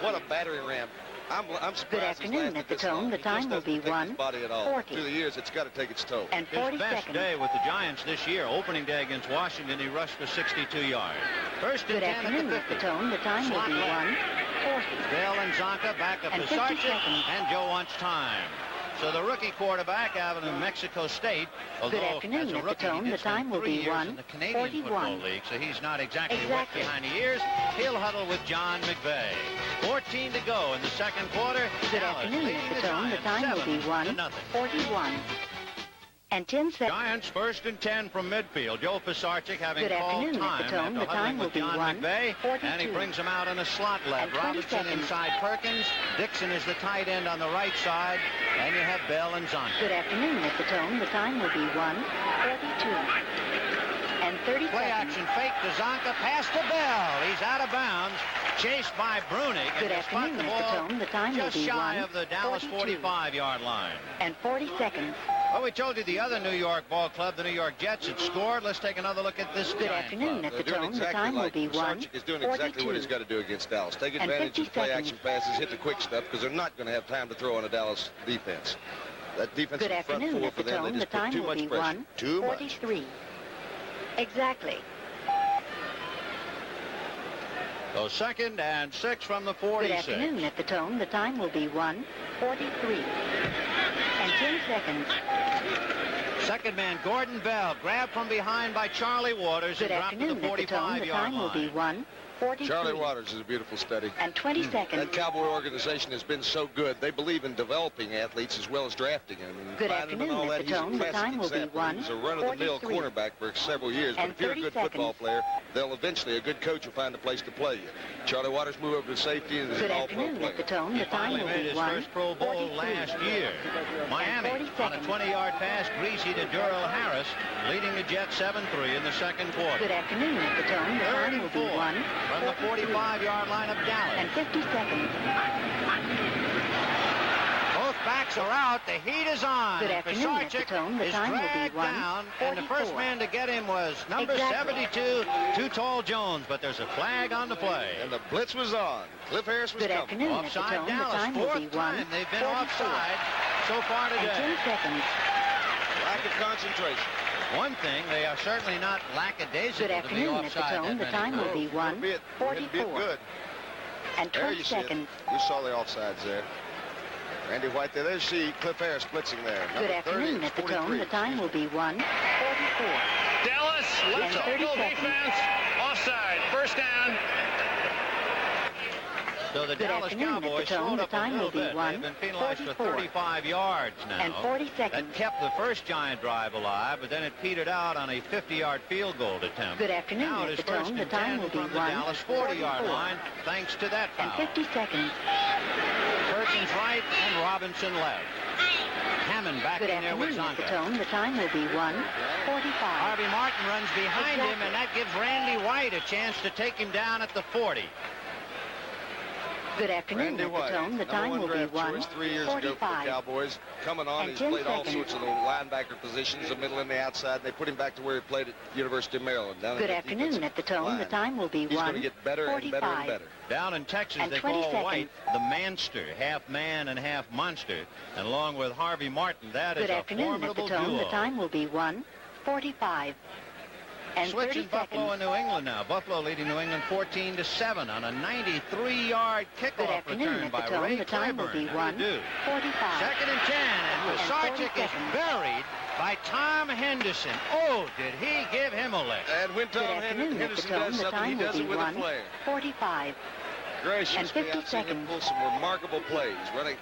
what a battering ram. I'm surprised Good he's afternoon lasted at the this Tone. long. The He time just will doesn't be take his body at all. 1:40. Through the years, it's got to take its toll. And His 40 best seconds. day with the Giants this year. Opening day against Washington, he rushed for 62 yards. 1st and Good 10 afternoon at at the the 50. Tone. The time will Slot be left. 1:40. Bell and Zonka back up And to 50 Sargent, seconds. and Joe wants time. So the rookie quarterback out of New Mexico State, although Good afternoon, as a at the rookie, Tone, he the did spend time will 3 be years in the Canadian 1:41. Football League, so he's not exactly wet Exactly. behind the ears. He'll huddle with John McVay. 14 to go in the second quarter. Good Dallas afternoon, leading at the Tone, the Giants time will be 7-0. 1:41. And 10 seconds. Giants first and 10 from midfield. Joe Pisarcik having Good called afternoon, time at the Tone, after the time huddling will with be John 1:42. McVay, and he brings him out in a slot left. And 20 Robinson seconds. inside Perkins. Dixon is the tight end on the right side, and you have Bell and Zonka. Good afternoon, at the Tone, the time will be 1:42. And 30 Play seconds. action fake to Zonka, pass to Bell. He's out of bounds, chased by Brunig. Good and spot afternoon, the at the ball Tone, the time will just be shy of the Dallas 1:42. 45-yard line. And 40 seconds. Well, we told you the other New York ball club, the New York Jets, had scored. Let's take another look at this Good Giant afternoon, club. at the They're doing Tone, the exactly time will like be Pisarcik is doing exactly what he's 1:42. got to do against Dallas. Take And advantage 50 of play seconds. action passes, hit the quick stuff, because they're not going to have time to throw on a Dallas defense. That defense Good in front afternoon, four at for the them, they Tone, the just put time too will be much pressure. Too much. 1:43. Exactly. So 2nd and 6 from the Good 46. afternoon, at the Tone, the time will be 1:43. And 10 seconds. Second man, Gordon Bell, grabbed from behind by Charlie Waters Good and dropped to the afternoon, at the Tone, the 45-yard time will be line. 1:43. Charlie Waters is a beautiful study. And 20 seconds. That Cowboy organization has been so good. They believe in developing athletes as well as drafting them. And Good finding them and afternoon, all at that. the Tone, He's a the classic time will be example. He was a run-of-the-mill 1:43. cornerback for several years. But And if you're a 30 good seconds. football player, they'll eventually, a good coach will find a place to play you. Charlie Waters moved over to safety and is Good an all-pro afternoon, player. at the Tone, He the time finally will made be his first Pro Bowl 1:43. last year. Miami 40 on a seconds. 20-yard pass, greasy to Durrell Harris, leading the Jets 7-3 in the second quarter. Good afternoon, at the Tone, the Third time and will be 4 from the 1:43. 45-yard line of Dallas. And 50 seconds. Both backs are out. The heat is on. Good afternoon, at the Pisarcik Tone, the is time will be dragged down, and the first 1:44. man to get him was number Exactly. 72, Too Tall Jones, but there's a flag on the play. And the blitz was on. Cliff Harris was Good coming. afternoon, at the Offside Tone, the Dallas, time will be fourth time they've been 1:44. offside so far And 10 today. seconds. Lack of concentration. One thing, they are certainly not lackadaisical Good to be afternoon, at the offside Tone, that the many time will times. be Be it 1:44. good. And There 20 you see it. seconds. You saw the offsides there. Randy White there. There's Cliff Harris blitzing there. Good Number 30 afternoon, is at the 43. Tone, the time will be 1:44. Dallas, let's And 30 go seconds. defense. Offside. First down. So the Good Dallas afternoon, at the Cowboys Tone, slowed the up a time little will be bit. They've been penalized for 1:44. 35 yards now. And 40 seconds. That kept the first Giant drive alive, but then it petered out on a 50-yard field goal attempt. Good afternoon, Now at it is the first Tone, the and time 10 will be from the Dallas 40-yard 1:44. line, thanks to that And foul. 50 seconds. Perkins right and Robinson left. Hammond back Good in there with afternoon, at the Zonka. Tone, the time will be 1:45. Harvey Martin runs behind him, Exactly. and that gives Randy White a chance to take him down at the 40. Good afternoon, Randy at the White, Tone, the number time one will be draft choice 3 years ago for the 1:45. Cowboys. Coming on, And he's 10 played all seconds. sorts of little linebacker positions, the middle and the outside. And they put him back to where he played at University of Maryland. Down Good in the afternoon, defensive at the Tone, the line. time will be He's going to get better and better and 1:45. better. Down in Texas, And they 20 call seconds. White the manster, half man and half monster. And along with Harvey Martin, that is Good a afternoon, at the formidable Tone, duo. the time will be 1:45. And 30 Switching Buffalo seconds. and New England now. Buffalo leading New England 14-7 on a 93-yard Good kickoff afternoon, return at by the Tone, Ray the time will Claiborne. be How do you do? 1:45. Second and 10, and And 40 Pisarcik is seconds. buried by Tom Henderson. Oh, did he give him a lick? And when Good Tom afternoon, at the Henderson Tone, does the something, he time will does be it with a flair. 1:45. Gracious And 50 me, I've seen him seconds. pull some remarkable plays. Running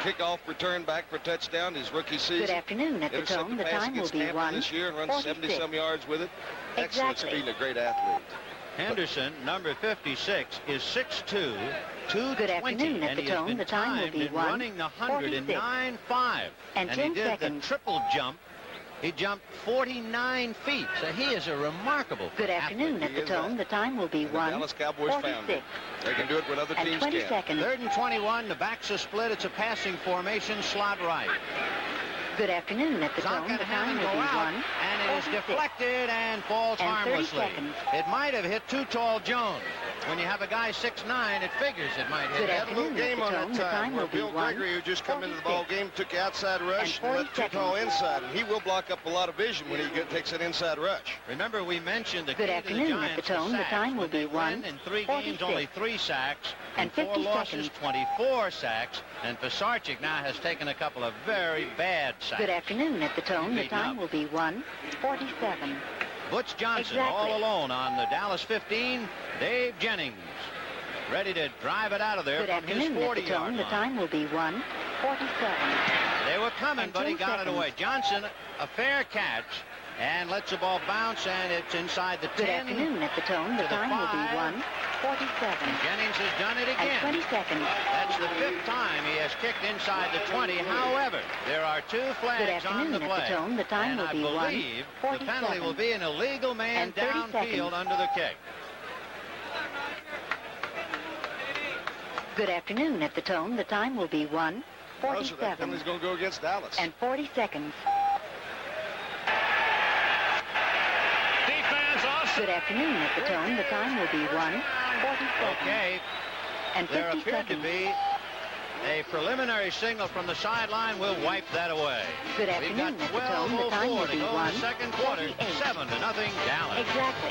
kickoff return back for a touchdown his rookie season. Good afternoon, at the Intercepted Tone, the pass time will against be Tampa this year and runs 1:46. 70-some yards with it. Excellent Exactly. speed and a great athlete. Henderson, number 56, is 6'2", Good 220, afternoon, at and the he has Tone, been the time will timed be in running the 100 in 1:46. 9.5. And he 10 did seconds. the triple jump. He jumped 49 feet, so he is a remarkable Good afternoon, athlete. at the is Tone, the time will be And the Dallas Cowboys found it. 1:46. They can do it when other And teams 20 can't. seconds. Third and 21, the backs are split. It's a passing formation, slot right. Good afternoon, at the Zonka Tone, and the time Hammond will go be out, and it is 1:46. deflected and falls And 30 harmlessly. seconds. It might have hit Too Tall Jones. when you have a guy 6'9", it figures it might hit. They had a little game on that time where Bill Gregory, who just come into the ball game, took the outside rush and let Tall inside, and he will block up a lot of vision when he takes that inside rush. Remember, we mentioned the Good afternoon at the Tone. The time will be 1. In 3 games, only 3 sacks. And 4 losses, 24 sacks. And Pisarcik now has taken a couple of very bad sacks. Good afternoon at the Tone. The time will be 1:47. Butch Johnson all alone on the Dallas 15. Dave Jennings ready to drive it out of there from his 40-yard line. The time will be 1:47. They were coming, but he got it away. Johnson, a fair catch, and lets the ball bounce, and it's inside the 10. Good afternoon at the Tone. The time will be 1:47. Jennings has done it again. And 20 seconds. That's the 5th time he has kicked inside the 20. However, there are 2 flags on the play. At the Tone. The time will be 1:47. I believe the penalty will be an illegal man downfield under the kick. Good afternoon at the Tone. The time will be 1:47. That penalty's going to go against Dallas. And 40 seconds. Defense awesome. Good afternoon at the Tone. The time will be 1:47. Okay. And 50 there appeared seconds. to be a preliminary signal from the sideline. We'll wipe that away. Good afternoon at the Tone. The time will be 1. Second quarter, 7-0 Dallas. Exactly.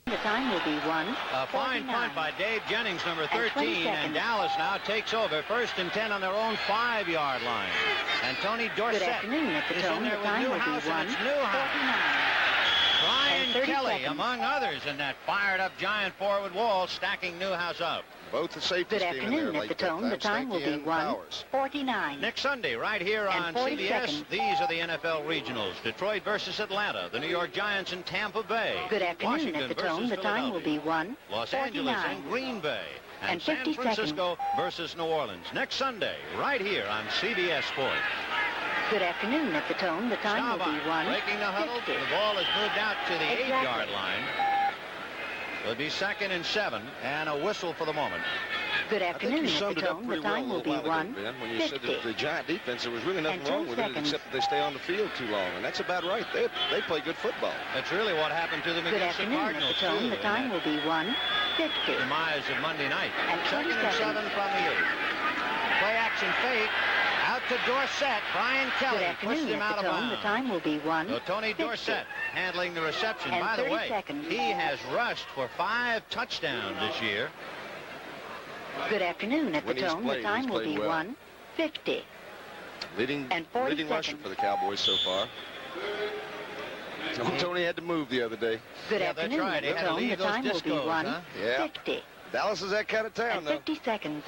The time will be 1. A fine punt by Dave Jennings, number 13, and Dallas now takes over. 1st and 10 on their own 5-yard line. And Tony Dorsett Good afternoon at the is Tone. in there The with time will Newhouse, be 1. and it's Newhouse. 49. Brian 30 Kelly, seconds. among others, in that fired-up giant forward wall, stacking Newhouse up. Both the safeties Good afternoon at the Tone. The time will be 1:49. Next Sunday, right here on 40 CBS, seconds. these are the NFL regionals. Detroit versus Atlanta, the New York Giants and Tampa Bay. Good afternoon Washington at the versus Tone. The time will be Philadelphia. Los Angeles 1:49. and Green Bay. And San 50 Francisco versus New Orleans. Next Sunday, right here on CBS Sports. Good afternoon at the Tone. The time will be Staubach breaking the huddle. 1:50. The ball is moved out to the Exactly. 8-yard line. It'll be 2nd and 7, and a whistle for the moment. Good I think afternoon you at the summed it up Tone. The pretty well a time will little be while ago, Ben, when you said that 1:50. the Giant defense, there was really nothing And 10 wrong with it, seconds. except that they stay on the field too long, and that's about right. They play good football. That's really what happened to them Good against the afternoon at Cardinals, the Tone. too, The in time that will be 1:50. demise of Monday night. And 20 2nd and seconds. 7 from the 8. Play action fake. Out to Dorsett. Brian Good Kelly pushed afternoon him out at of the Tone. The bounds. time will be 1:50. So Tony Dorsett handling the reception. And By the 30 way, seconds. he has rushed for 5 touchdowns this year. Good afternoon at the When he's Tone. played, The time he's will be played well. 1:50. Leading And 40 rusher seconds. for the Cowboys so far. Tony had to move the other day. Good Yeah, that's afternoon right. at They the had to Tone. leave The those time will be discos, huh? 1:50. Dallas is that kind of town, And though. 50 seconds.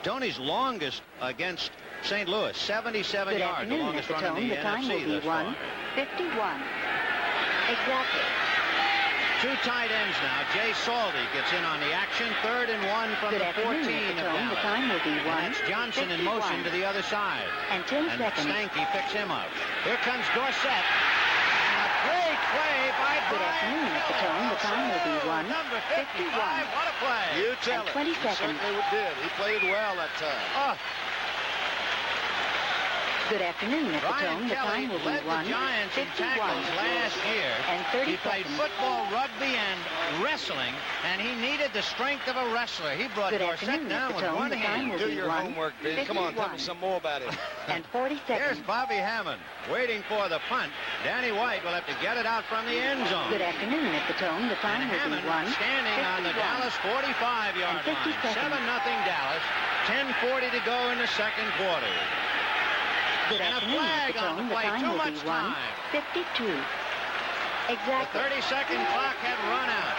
Tony's longest against St. Louis, 77 Good yards, the afternoon at longest the run in Tone. the The time will NFC be thus far. 1:51. Exactly. 2 tight ends now. Jay Saldy gets in on the action. 3rd and 1 from Good the afternoon 14 at the of Tone. The Dallas. time will be And that's Johnson in motion to 1:51. the other side. And 10 And seconds. Stanky picks him up. Here comes Dorsett. And a great play by Good Brian afternoon at the Kelly. Tone. The time will be Number 55. 1:51. What a play. You tell And him. 20 He seconds. certainly did. He played well that time. Oh, Good afternoon at the Brian Tone. The Kelly time will be led the Giants in 1:51. tackles last year. And 30 He played seconds. football, rugby, and wrestling, and he needed the strength of a wrestler. He brought Good Dorsett afternoon down at the with Tone. one The time hand. will Do be your homework, Ben. Come on, tell me 1:51. some more about him. And 40 Here's seconds. Bobby Hammond waiting for the punt. Danny White will have to get it out from the end zone. Good afternoon at the Tone. The And time will be Hammond standing on the 1:51. Dallas 45-yard And 50 line. seconds. 7-0 Dallas. 10:40 to go in the second quarter. Good And a afternoon at flag the on the Tone. The play. time Too will much be time. 1:52. The Exactly. 30-second clock had run out.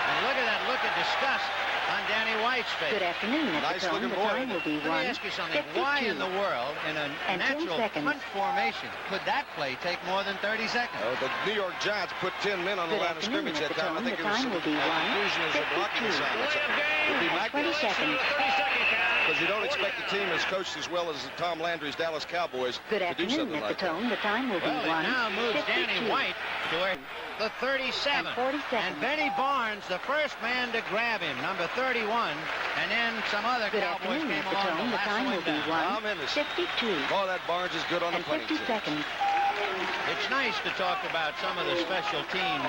And look at that look of disgust on Danny White's face. Good afternoon at Nice the Tone. looking The boy. time will be Let me ask you something. 1:52. Why in the world, in a And 10 natural seconds. punt formation, could that play take more than 30 seconds? Oh, the New York Giants put 10 men on the Good line of afternoon scrimmage at that the time. I Tone. think The it was time will be confusion as a blocking 1:52. assignment. Play of game. Would be my And 20 guess. seconds. 30-second count. Because you don't expect the team as coached as well as Tom Landry's Dallas Cowboys Good to do afternoon something at the like that. Tone. The time will be Well, it now moves 1:52. Danny White to where the 37. And 40 seconds. And Benny Barnes, the first man to grab him, number 31. And then some other Good Cowboys afternoon came at the along Tone. to The lasso time will him be down. Tom Henderson. 1:52. Oh, that Barnes is good on the And punting 50 team. seconds. It's nice to talk about some of the special team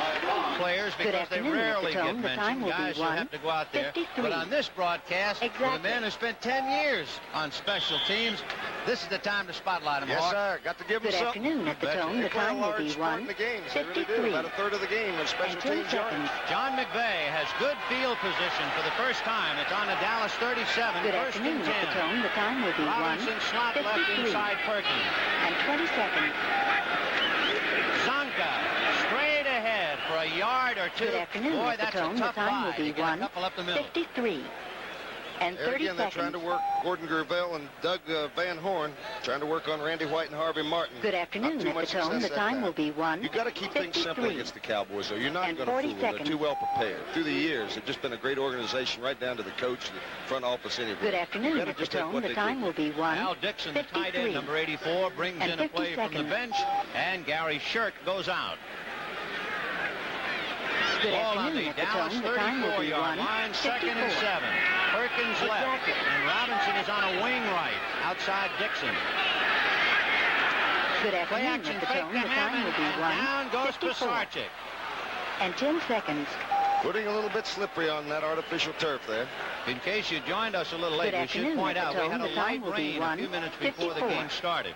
players because they rarely get mentioned, guys who have to go out there. But on this broadcast, for the men who spent 10 years on special teams, this is the time to spotlight them. Yes, sir. Got to give them something. Good afternoon at the Tone. The time will be 1:53. About a third of the game of special teams yards. John McVay has good field position for the first time. It's on the Dallas 37. Good first afternoon and 10. at the Tone. The time will be Robinson slot left 1:53. inside Perkins. And 20 seconds. Zonka straight ahead for a yard or two. Good afternoon Boy, at the that's Tone. a The tough time will buy. be You get a couple up the middle. 1:53. And There 30 again, they're seconds. trying to work Gordon Gravel and Doug Van Horn, trying to work on Randy White and Harvey Martin. Good afternoon Not too at the much Tone. The success time that will be 1:53. You got to keep things simple against the Cowboys, though. You're not And going to 40 fool them. They're seconds. too well prepared. Through the years, they've just been a great organization, right down to the coach, the front office, anyway. Good afternoon at the Tone. The time will be Al Dixon, the tight end, 1:53. number 84, brings And in a play 50 from the seconds. bench, and Gary Shirk goes out. Good Ball on afternoon the at the Dallas Tone. The time will be 34-yard line, second and 1:54. 7. Perkins left, Exactly. and Robinson is on a wing right, outside Dixon. Good Play afternoon action at the fake Tone. to The time Hammond, will be and down goes 1:54. Pisarcik. And 10 seconds. Putting a little bit slippery on that artificial turf there. In case you joined us a little late, Good we should afternoon point at out the we had Tone. a The time light will be rain a few minutes before the 1:54. game started.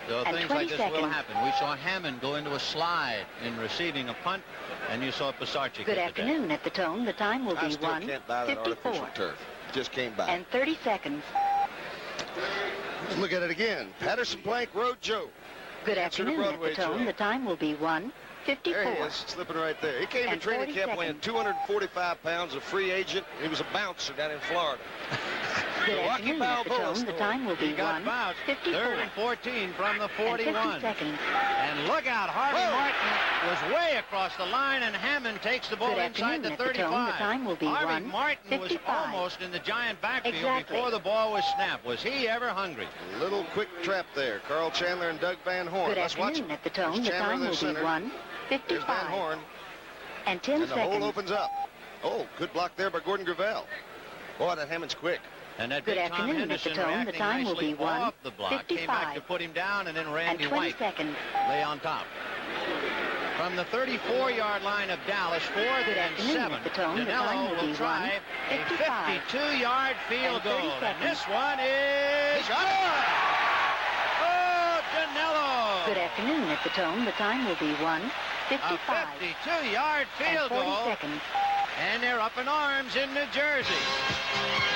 So And things 20 like this will seconds. happen. We saw Hammond go into a slide in receiving a punt, and you saw Pisarcik. Good afternoon at the Tone. The time will I be still can't buy that artificial 1:54. turf. Just came by. And 30 seconds. Let's look at it again. Patterson Plank Road Joe. Good Answer to afternoon at the Broadway, Tone. Joe. The time will be There 1:54. he is, slipping right there. He came to And training 40 camp weighing seconds. 245 pounds, a free agent. He was a bouncer down in Florida. Good The Rocky afternoon at the Balboa Tone. The story. time will be He got bounced. 1:54. Third and 14 from the And 41. 50 seconds. And look out, Harvey Whoa. Martin was way across the line, and Hammond takes the ball Good inside afternoon the at the 35. Tone. The time will be Harvey Martin was 1:55. almost in the Giant backfield Exactly. before the ball was snapped. Was he ever hungry? A little quick trap there. Carl Chandler and Doug Van Horn. Good Let's watch afternoon it. at the Tone. There's The Chandler time in the will be center. There's Van 1:55. Horn. And 10 And the hole seconds. opens up. Oh, good block there by Gordon Gravel. Boy, that Hammond's quick. And that Good big Tom afternoon at the Henderson Tone. The reacting time will nicely be off the block. Came back to 1:55. put him down, and then And Randy 20 White seconds. lay on top. From the 34-yard line of Dallas, 4th Good and afternoon 7. at the Tone. The time Danilo will be will try a 1:55. 52-yard field And 30 goal. And seconds. this one is He got it. good. Oh, Danilo! Good afternoon at the Tone. The time will be A 1:55. 52-yard And field 40 goal. seconds. And they're up in arms in New Jersey.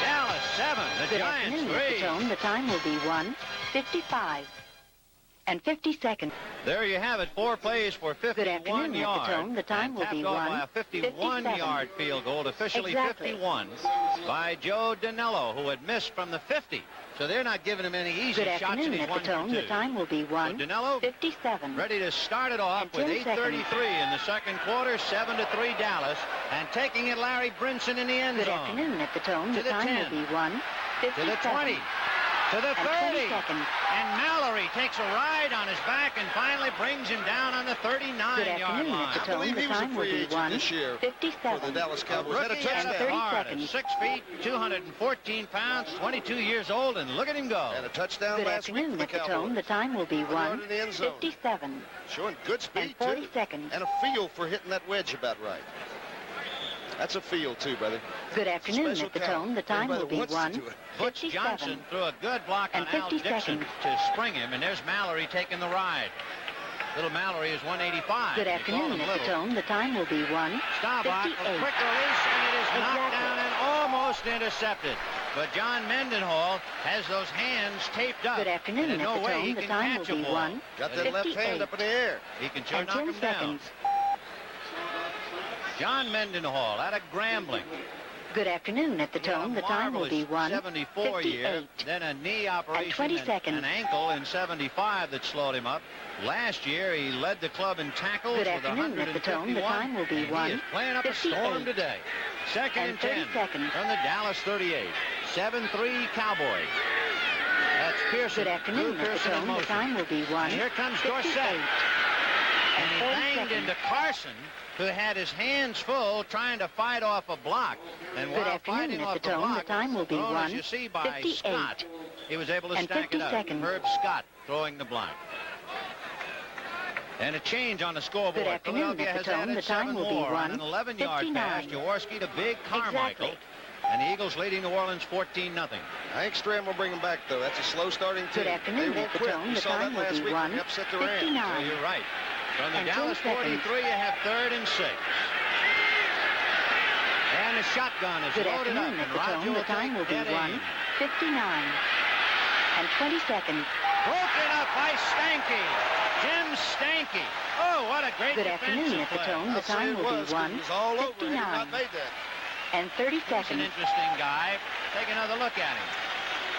Dallas 7, the Good Giants afternoon at the 3. Tone. The time will be 1:55. And 50 seconds. There you have it, 4 plays for 51 Good afternoon at yards. the Tone. The time and will be tapped off by a 1:57. 51-yard field goal, officially Exactly. 51, by Joe Danilo, who had missed from the 50. So they're not giving him any easy Good shots, and afternoon he's at the 1 for Tone. 2. The time will be So Danilo 1:57. ready to start it off And with 10 seconds. 8:33 in the second quarter, 7-3 Dallas, and taking it Larry Brinson in the end Good zone. afternoon at the Tone. To The the time 10. will be To the 1:57. 20, to the And 30, 20 seconds. and Mallory takes a ride on his back and finally brings him down on the Good 39-yard afternoon line. at the I Tone. believe The he was a time will free be agent this year for the 1:57. Dallas Cowboys. Had a Rookie at touchdown. the 30 heart at seconds. 6 feet, 214 pounds, 22 years old, and look at him go. And a touchdown Good last week for afternoon the at the Tone. Cowboys. The time will be 1 yard in the end zone. 1:57. Showing good speed, And 40 too. seconds. And a feel for hitting that wedge about right. That's a feel, too, brother. Good afternoon Special at the talent. Tone. The time Everybody will be wants to do it. Butch 1:57. Johnson threw a good block on And Al 50 Dixon seconds. to spring him, and there's Mallory taking the ride. Little Mallory is 185. Good You call afternoon him at the little. Tone. The time will be Staubach, a 1:58. quick release, and it is knocked Exactly. down and almost intercepted. But John Mendenhall has those hands taped up. Good afternoon and in at no the way Tone. he The can time will catch a be ball. 1. Got that left hand 58. up in the air. He can sure And knock 10 him down. seconds. John Mendenhall out of Grambling. Good afternoon at the He had a Tone. The time will be marvelous 74 year, 1:58. then a knee operation 20 and seconds. an ankle in 75 that slowed him up. Last year he led the club in tackles Good with afternoon at the Tone. The 151. time will be And he is playing up a storm 1:58. today. Second And and 30 10 seconds. from the Dallas 38. 7-3 Cowboys. That's Pearson. Good afternoon Drew at the Pearson in Tone. The motion. time will be And here comes Dorsett. 1:58. And he 40 banged seconds. into Carson, who had his hands full trying to fight off a block. And Good while afternoon fighting at off the the Tone. block, The time will be thrown, as you see, by 1:58. Scott, he was able to And stack 50 it up. seconds. Herb Scott throwing the block. And a change on the scoreboard. Good afternoon, Philadelphia has added the time 7 will be more on 1, an 11-yard pass. 59. Jaworski to Big Carmichael. Exactly. And the Eagles leading New Orleans 14-0. Hank Stram will bring them back, though. That's a slow starting team. Good afternoon, they won't the quit. tone. We The saw time that will last be week. 1, They upset the Rams. 59. So you're right. From the And Dallas 10 seconds. 43, you have 3rd and 6. And the shotgun is Good loaded up. afternoon, And the Roger tone. The will time will take be dead 1, aim. 59. And 20 seconds. Broken up by Stanky. Jim Stanky. Oh, what a great Good defensive afternoon, at the play. tone. The I'll say time it will was, be 'cause 1, it was all over. He had 59. not made that. And 30 He's an seconds. interesting guy. Take another look at him.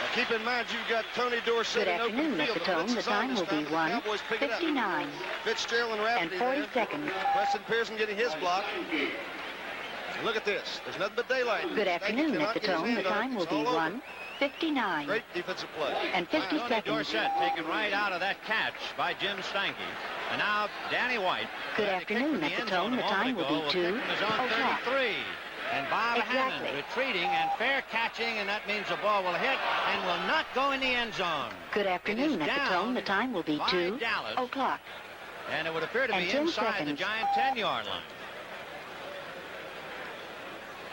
Now, keep in mind, you've got Tony Dorsett Good in open afternoon, field. at the tone. The time will be 1, 59. Fitzgerald and Rafferty And 40 there. seconds. Preston Pearson getting his block. And look at this. There's nothing but daylight. Good Stanky afternoon, cannot at the get his tone. The hand on it. time will It's be all over. 1, 59. Great defensive play. And 50 Tony seconds. Dorsett taken right out of that catch by Jim Stanky. And now Danny White. Good who had to kick afternoon, from at the end tone. zone a The time moment will ago, be 2 kick from his own o'clock. 33. And Bob Hammond Exactly. retreating and fair catching, and that means the ball will hit and will not go in the end zone. Good afternoon, It is at the tone. The down time will be by 2 Dallas. o'clock. And it would appear to And be 10 inside the seconds. Giant 10-yard line.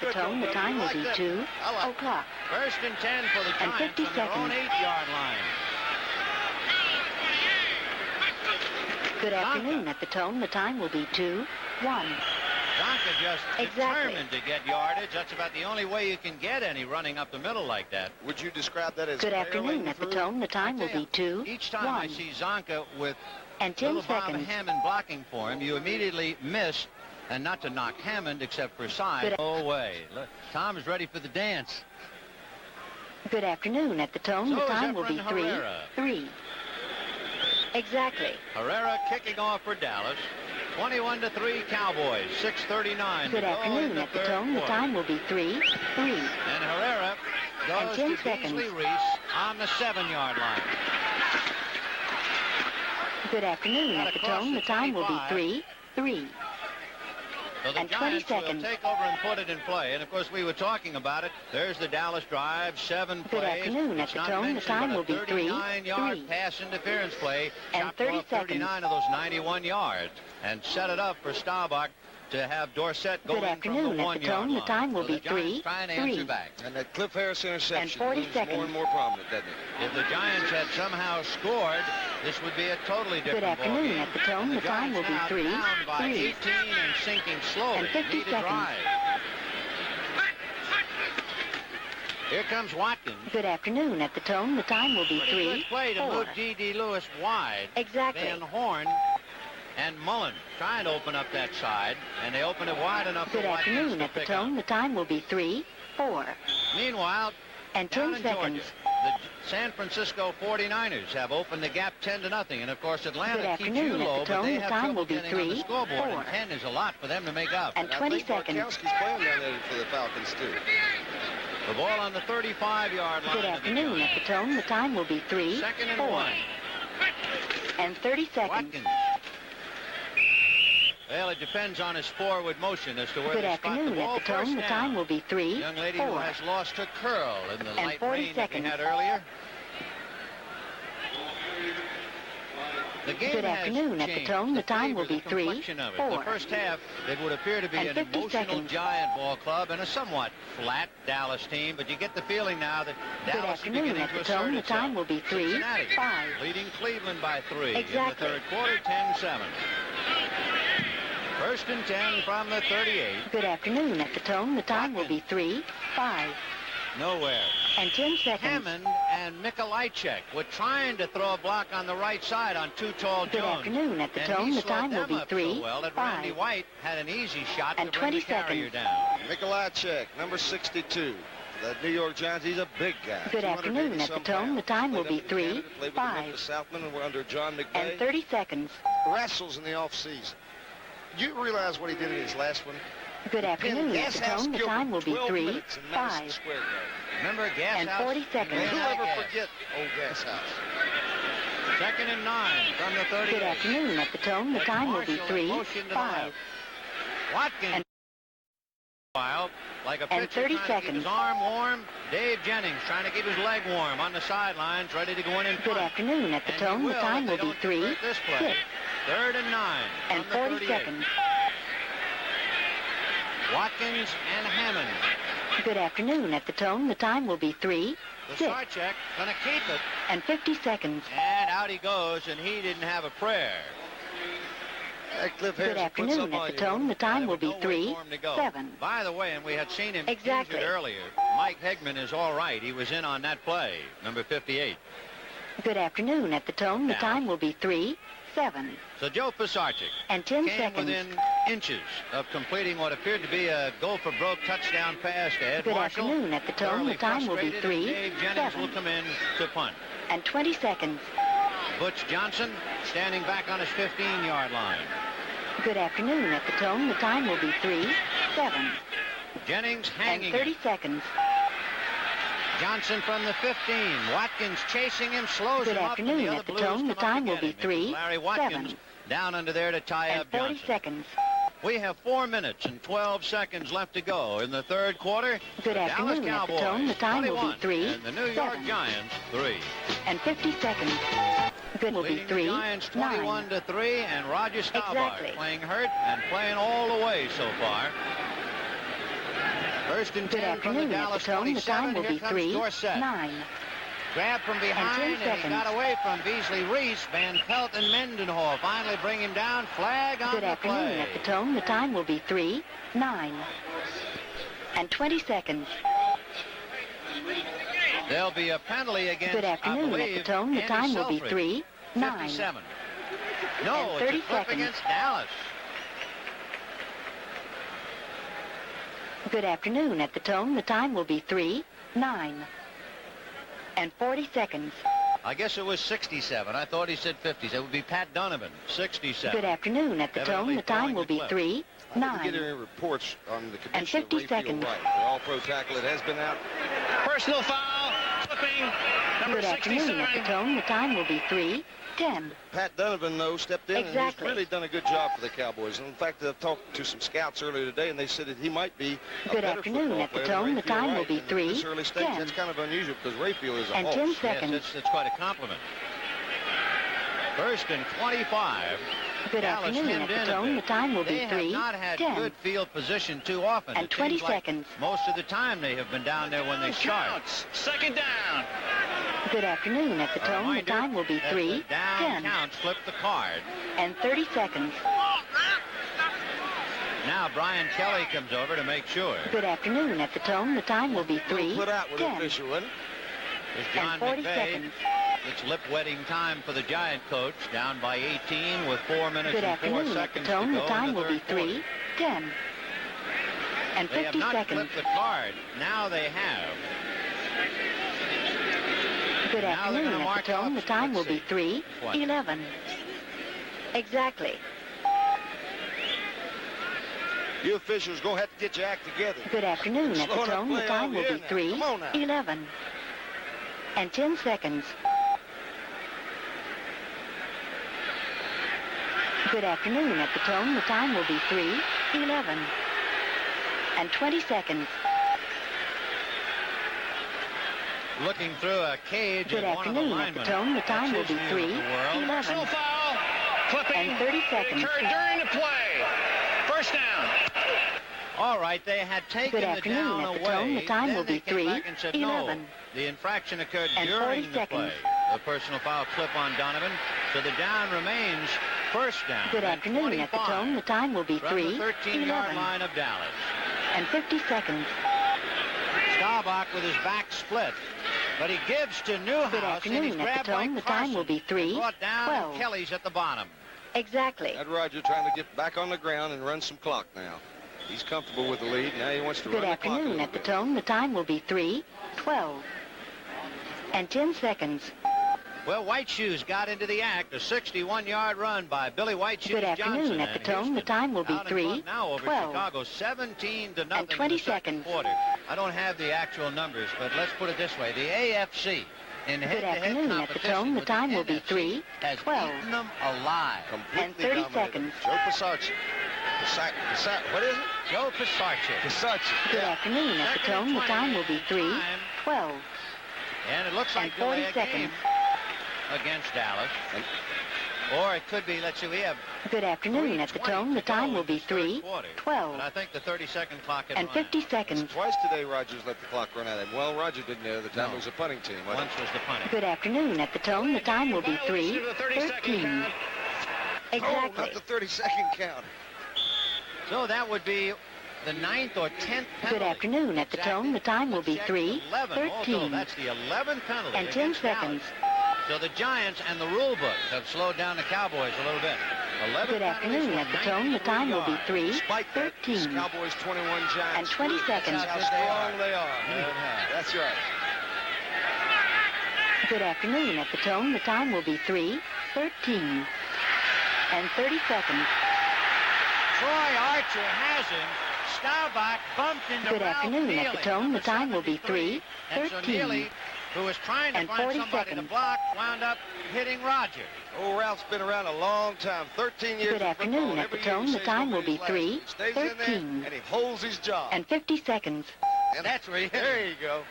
The tone. The time will be 2 o'clock. 1st and 10 for the And Giants 50 from their own seconds. 8-yard line. Good afternoon, at the tone. The time will be 2, 1. Zonka just Exactly. determined to get yardage. That's about the only way you can get any running up the middle like that. Would you describe that as Good barreling afternoon, at the through? tone. The time will I tell be you, 2, Each time I 1. see Zonka with And 10 little Bob seconds. Hammond blocking for him, you immediately miss, and not to knock Hammond except for size. Good- No way. Look, Tom is ready for the dance. Good afternoon, at the tone. So The is time will be Efren 3, Herrera. 3. Exactly. Herrera kicking off for Dallas. 21-3 Cowboys. 6:39 Good to go in afternoon, the at the third tone. The quarter. time will be 3, 3. And Herrera And goes 10 to seconds. Beasley Reese on the 7-yard line. Good afternoon, Not at the across tone. the The time will be 25. 3, 3. So the And 20 Giants will seconds. take over and put it in play. And, of course, we were talking about it. There's the Dallas drive, 7 Good plays. afternoon, at It's the not tone. The mentioned, time but a will be 3, 39-yard 3. pass interference play. And Chopped 30 off seconds. 39 of those 91 yards and set it up for Staubach to have Dorsett go Good in afternoon, from the at the 1-yard tone. The line. time will So be the Giants 3, trying to 3. answer back. And that Cliff Harris interception And 40 looms more seconds. and more prominent, doesn't it? If the Giants had somehow scored, this would be a totally different Good afternoon, ballgame. at the tone. And The time will Giants be now 3, down by 3. 18 and sinking slowly. And 50 Need a seconds. drive. Here comes Watkins. Good afternoon, at the tone. The time will be Pretty 3, good play to 4. move D.D. Lewis wide. Exactly. Van Horn and Mullen trying to open up that side, and they open it wide enough Good for Watkins afternoon, to at the pick tone. up. The time will be 3, 4. Meanwhile, And down 10 in seconds. Georgia, the San Francisco 49ers have opened the gap 10-0, and of course Atlanta Good keeps you afternoon, at low, the but tone. they The have time trouble will be getting on the 3, scoreboard, 4. and 10 is a lot for them to make up. And I 20 think seconds. Bartkowski's playing down there for the Falcons, too. The ball on the 35-yard line. Good of the afternoon, at the tone. The time will be 3, 2nd and 4. 1. And 30 seconds. Watkins. Well, it depends on his forward motion as to where Good they spot the afternoon, ball. at the tone. First The down. time will be 3, Young lady 4. who has lost her curl in the And light 40 rain that we seconds. had earlier. The game Good has afternoon, at the changed. tone. The time flavor, will be the 3, complexion of it. 4. The first half, it would appear to be And an 50 emotional seconds. Giant ball club and a somewhat flat Dallas team, but you get the feeling now that Good Dallas is afternoon, beginning at to the assert tone. The itself. time will be 3, Cincinnati 5. leading Cleveland by 3 in the Exactly. third quarter, 10-7. 1st and 10 from the 38. Good afternoon, at the tone. The time will be 3, 5. Nowhere. And 10 seconds. Hammond and Mikolajczyk were trying to throw a block on the right side on Too Tall Good Jones. afternoon, at the And tone. he The slowed time will them be up 3, so well that 5. Randy White had an easy shot And to bring 20 the carrier seconds. down. Mikolajczyk, number 62. The New York Giants, he's a big guy. Good afternoon, at the 280-some tone. The pounds. time will Played be up in 3, Canada, played with the 5. Memphis Southmen, and we're under John McVay. And 30 seconds. Wrestles in the offseason. You realize what he did in his last one? Good afternoon, at the tone. The time will be 3, 5. Square Garden. Remember Gas And House? 40 seconds. Ran Who'll out of ever gas. forget old Gas House? 2nd and 9 from the 38. Good afternoon, at the tone. The That's time will be Marshall in 3, motion to the 5. left. Watkins. And- While Like a pitcher trying to keep his arm warm, Dave Jennings trying to keep his leg warm on the sidelines, ready to go in and Good afternoon. At the tone, the time will be 3, 6. 3rd and 9. And 40 seconds. Watkins and Hammond. Good afternoon. At the tone, the time will be 3, 6. Sarchek going to keep it. And 50 seconds. And out he goes, and he didn't have a prayer. Good afternoon. At the tone, the time will be 3, 7. By the way, and we had seen him exactly injured earlier, Mike Hegman is all right. He was in on that play, number 58. Good afternoon. At the tone, the time will be 3, 7. So Joe Pisarcik and 10 came seconds within inches of completing what appeared to be a go-for-broke touchdown pass to Ed Good Marshall. Afternoon. At the tone, the time will be 3, Dave Jennings 7. will come in to punt. And 20 seconds. Butch Johnson standing back on his 15-yard line. Good afternoon. At the tone, the time will be 3, 7. Jennings hanging. And 30 seconds. Johnson from the 15. Watkins chasing him, slows Good him up. afternoon. The other At the Blues tone, the come up time to will get be him. 3, Larry Watkins 7. down under there to tie and up 40 Johnson. seconds. We have 4 minutes and 12 seconds left to go in the third quarter. Good afternoon. Dallas At the tone, the time 21, will be 3, and the New York 7. Giants 3. And 50 seconds. Good will be Leading 3, the Giants 9. 21-3, and Roger Staubach Exactly. playing hurt and playing all the way so far. First and 10 Good from the afternoon. At the Dallas tone, the 27. time will Here be comes 3, Dorsett. 9. Grab from behind, And 10 and he seconds. got away from Beasley Reese. Van Pelt and Mendenhall finally bring him down. Flag on Good the afternoon. play. At the tone, the time will be 3, 9. And 20 seconds. There'll be a penalty against, Good afternoon. I At believe, the tone, the Andy time will be Selfridge. 3, 9. 57. No, And it's 30 a flip seconds. against Dallas. Good afternoon. At the tone, the time will be 3, 9. And 40 seconds. I guess it was 67. I thought he said 50. It would be Pat Donovan, 67. Good afternoon. At the tone, the time will be 3, I 9. didn't get any reports on the And condition 50 of Rayfield seconds. Wright. The all-pro tackle, it has been out. Personal foul, flipping, number Good afternoon. At the 67. tone, the time will be 3, 10. Pat Donovan, though, stepped in Exactly. and he's really done a good job for the Cowboys. And in fact, I've talked to some scouts earlier today, and they said that he might be a Good better afternoon. football At the player tone, than the Rayfield time will Wright. be And at 3, this early stage, 10. that's kind of unusual because Rayfield is a And horse. 10 Yes, seconds. that's quite a compliment. First and 25. Good Dallas afternoon. hemmed At in the a tone, the bit. time will They be 3, have not had 10. good field position too often. And It 20 seems like seconds. most of the time they have been down there when they start. Counts, second down. Good afternoon. At the A tone, the reminder time will be that 3, the down 10. counts, flip the card. And 30 seconds. Now Brian Kelly comes over to make sure. Good afternoon. At the tone, the time will be 3, Put out with 10. the official, wasn't it? There's John And 40 McVay. seconds. It's lip-wetting time for the Giant coach, down by 18 with 4 minutes Good and 4 afternoon. At the seconds tone, to the go time in the will be third quarter. 3, 10. And They have 50 not seconds. flipped the card. Now they have. Good Now they're afternoon. gonna At mark the tone, off, the time will let's be see, 3, what? 11. Exactly. You officials going to have to get your act together. Good afternoon. At the Slowing tone, the play time over will here be now. 3, Come on now. 11. And 10 seconds. Good afternoon. At the tone, the time will be 3, 11. And 20 seconds. Looking through a cage Good at one of the afternoon. At the linemen. tone, the time will That's be his 3, view of the world. 11. Personal foul, flipping. And 30 seconds. Occurred during the play. First down. All right, they had taken Good the afternoon. down At the away. tone, the time Then will they be came 3, back and said, 11. No, the infraction occurred And during 40 the seconds. play. The personal foul clip on Donovan. So the down remains first down. Good and afternoon. At the 25 tone, the time will be from 3, the 13-yard 11. line of Dallas. And 50 seconds. Staubach with his back split. But he gives to Newhouse. Good afternoon. And he's At grabbed the tone, by the time will be Carson. 3, Brought down 12. and Kelly's at the bottom. Exactly. Ed Roger trying to get back on the ground and run some clock now. He's comfortable with the lead. Now he wants to Good run the clock a afternoon. little At the bit. tone, the time will be 3, 12. And 10 seconds. Well, White Shoes got into the act. A 61-yard run by Billy White Shoes Good afternoon. Johnson. At the and tone, the Houston time will be out in 3, front now over 12. Chicago, 17-0 And 20 in the second seconds. quarter. I don't have the actual numbers, but let's put it this way: the AFC in Good head-to-head afternoon. At the competition tone, the with time will be NFC 3, has 12. eaten them alive. Completely And 30 dominated. seconds. Joe Pisarcik. What is it? Joe Pisarcik. Good afternoon. At the tone, the time will be 3:12. And it looks like and 40 seconds against Dallas. Or it could be, let's see, we have... Good afternoon. At the tone, the time will be 3:12. And I think the 30-second clock had and 50 seconds. Twice today Rogers let the clock run out of him. Well, Roger didn't know the time it was a punting team. Once was the punting. Good afternoon. At the tone, the time will be 3:13. Exactly. Oh, not the 30-second count. So that would be the 9th or 10th penalty. Good afternoon. At the tone, the time will be 3:13. That's the 11th penalty. And 10 seconds. So the Giants and the rule book have slowed down the Cowboys a little bit. Good afternoon. At the tone, the time will be 3:13. Cowboys 21, Giants and 20 seconds. That's how strong they are. That's right. Good afternoon. At the tone, the time will be 3:13. And 30 seconds. Troy Archer has him. Staubach bumped into Good afternoon. Neely. At the tone, the time will be 3:13. And so Neely, who was trying to and find 40 somebody seconds. to block, wound up hitting Roger. Oh, Ralph's been around a long time, 13 years. Good afternoon. At the tone, the time will be 3:13. And he holds his job. And 50 seconds. And that's where he hit him. There you go.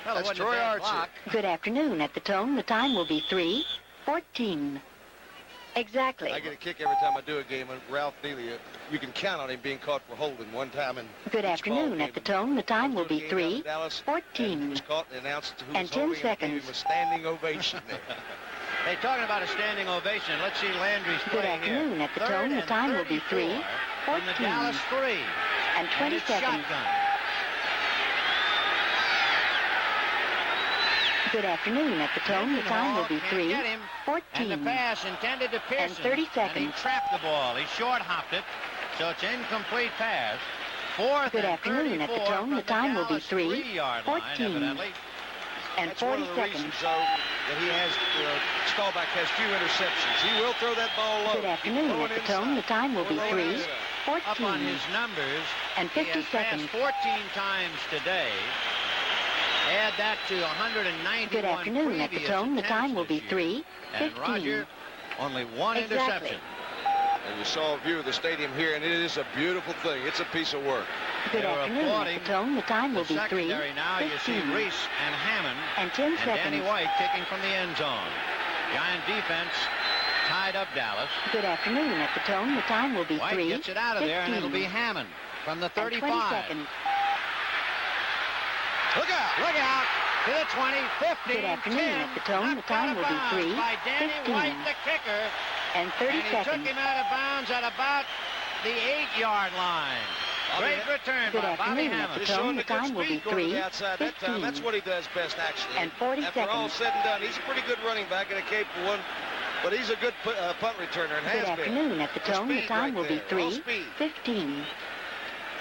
Well, that's Troy Archer. Block. Good afternoon. At the tone, the time will be 3:14. Exactly. I get a kick every time I do a game, and Ralph Neely, you can count on him being caught for holding one time. Good afternoon. At the tone, the time will be 3:14. He was caught and announced who and was 10 holding seconds. And gave him a standing ovation there. Hey, talking about a standing ovation, let's see Landry's play Good afternoon. here. At the tone, the time will be 3:34 from the 3:14. Dallas 3. And 20 it's seconds. Shotgun. Good afternoon. At the tone, the time will be 3:14. And the pass intended to Pearson. And 30 seconds. And he trapped the ball. He short-hopped it, so it's incomplete pass. Fourth Good and afternoon. At the 34 tone, the time will be 3-yard line, 3:14. evidently. And That's 40 one of the seconds. reasons, though, that he has, Staubach has few interceptions. He will throw that ball low. Good afternoon. At the tone, the time will be Up on 3:14. his numbers, And 50 he has seconds. passed 14 times today. Add that to 191 Good afternoon. At the tone, the time will be 3:15. And Roger, only one Exactly. interception. And you saw a view of the stadium here, and it is a beautiful thing. It's a piece of work. Good afternoon. At the tone, the time will be Secondary now, you see 3:15. Reese and Hammond And 10 and Danny seconds. White kicking from the end zone. Giant defense tied up Dallas. Good afternoon. At the tone, the time will be White 3:15. gets it out of there, and it'll be Hammond from the And 35. 20 seconds. Look out! Look out! To the 20, 15, Good afternoon. 10. At the tone, the Knocked time out will of be bounds by Danny 3:15. White, the kicker. And 30 And he seconds. took him out of bounds at about the 8-yard line. Great return Good by Bobby afternoon. At Hammond. the He's showing tone, the the good time will be speed going to the outside that time. 3:15. That's what he does best, actually. And 40 After all seconds. said and done, he's a pretty good running back and a capable one, but he's a good punt returner and Good has been. afternoon. At the tone, the speed time right will be there. All speed. 3:15.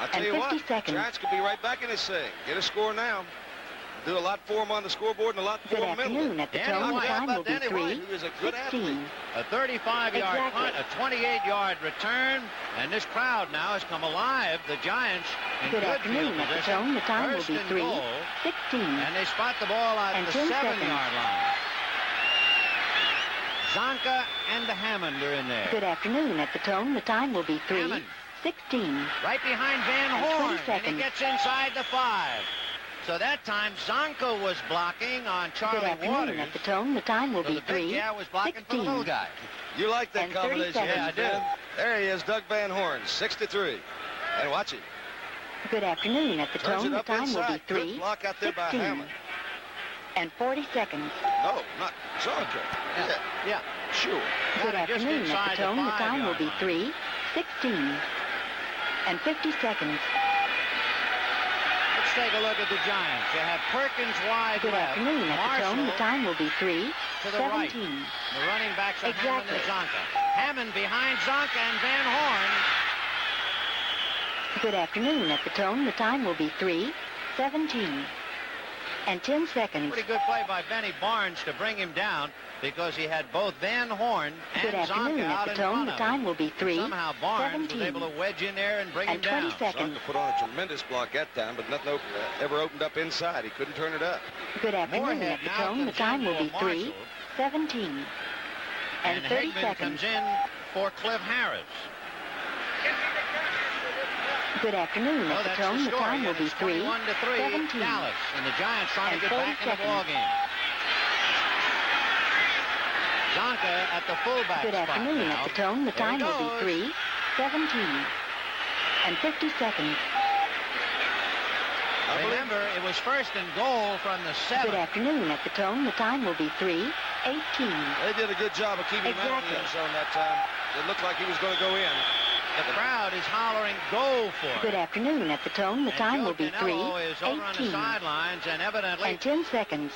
I'll tell and you 50 what, seconds. Giants could be right back in this thing. Get a score now. Do a lot for him on the scoreboard and a lot for Good him mentally. afternoon. At the Danny tone, the White. time will be Danny White, who is a good 3:16. A 35-yard Exactly. punt, a 28-yard return, and this crowd now has come alive. The Giants in Good good afternoon. field At the position. tone, the time will First be and goal, 3:16. and they spot the ball at And the 10 seconds. 7-yard line. Zonka and Hammond are in there. Good afternoon. At the tone, the time will be Hammond. 3:16. Right behind Van And 20 Horn, and he seconds. gets inside the 5. So that time, Zonka was blocking on Good Charlie afternoon. Waters. At the tone, the time will So be the big guy was blocking for the little 3:16. guy. You like that And 30 combination? seconds. Yeah, I do. man. There he is, Doug Van Horn, 63. And watch him. Good afternoon. At the Turns tone, it the up time will inside. be Good block out there by 3:16. Hammond. And 40 seconds. No, not Zonka. Yeah. Sure. Good Got it just afternoon. At inside the tone, the time will be 5-yard line. 3:16. And 50 seconds. Let's take a look at the Giants. You have Perkins wide Good left. afternoon. At the tone, the Marshall time will be to the right. 3:17. The running backs are Hammond and Exactly. Zonka. Hammond behind Zonka and Van Horn. Good afternoon. At the tone, the time will be 3:17. And 10 seconds. Pretty good play by Benny Barnes to bring him down because he had both Van Horn and Good afternoon. Zonka At out the in tone, front the of time him. will be Somehow Barnes was 3:17. able to wedge in there and bring And him 20 down. seconds. Zonka put on a tremendous block that time, but nothing ever opened up inside. He couldn't turn it up. Good afternoon. Moorhead At the now tone, the comes time in will be for Marshall. 3:17. And 30 Hegman seconds. comes in for Cliff Harris. Good afternoon. At the tone, the time will be 3:17. Dallas, and the Giants trying to get back in the ball game. Zonka at the fullback Good spot afternoon. now. At the tone, the time will be 3:17 and 50 seconds. Remember, it was first and goal from the 7. Good afternoon. At the tone, the time will be 3:18. They did a good job of keeping him out of the end zone that time. It looked like he was going to go in. The crowd is hollering "Go for it." Good afternoon. At the tone, the time will be 3:18 3:18 and evidently and 10 seconds.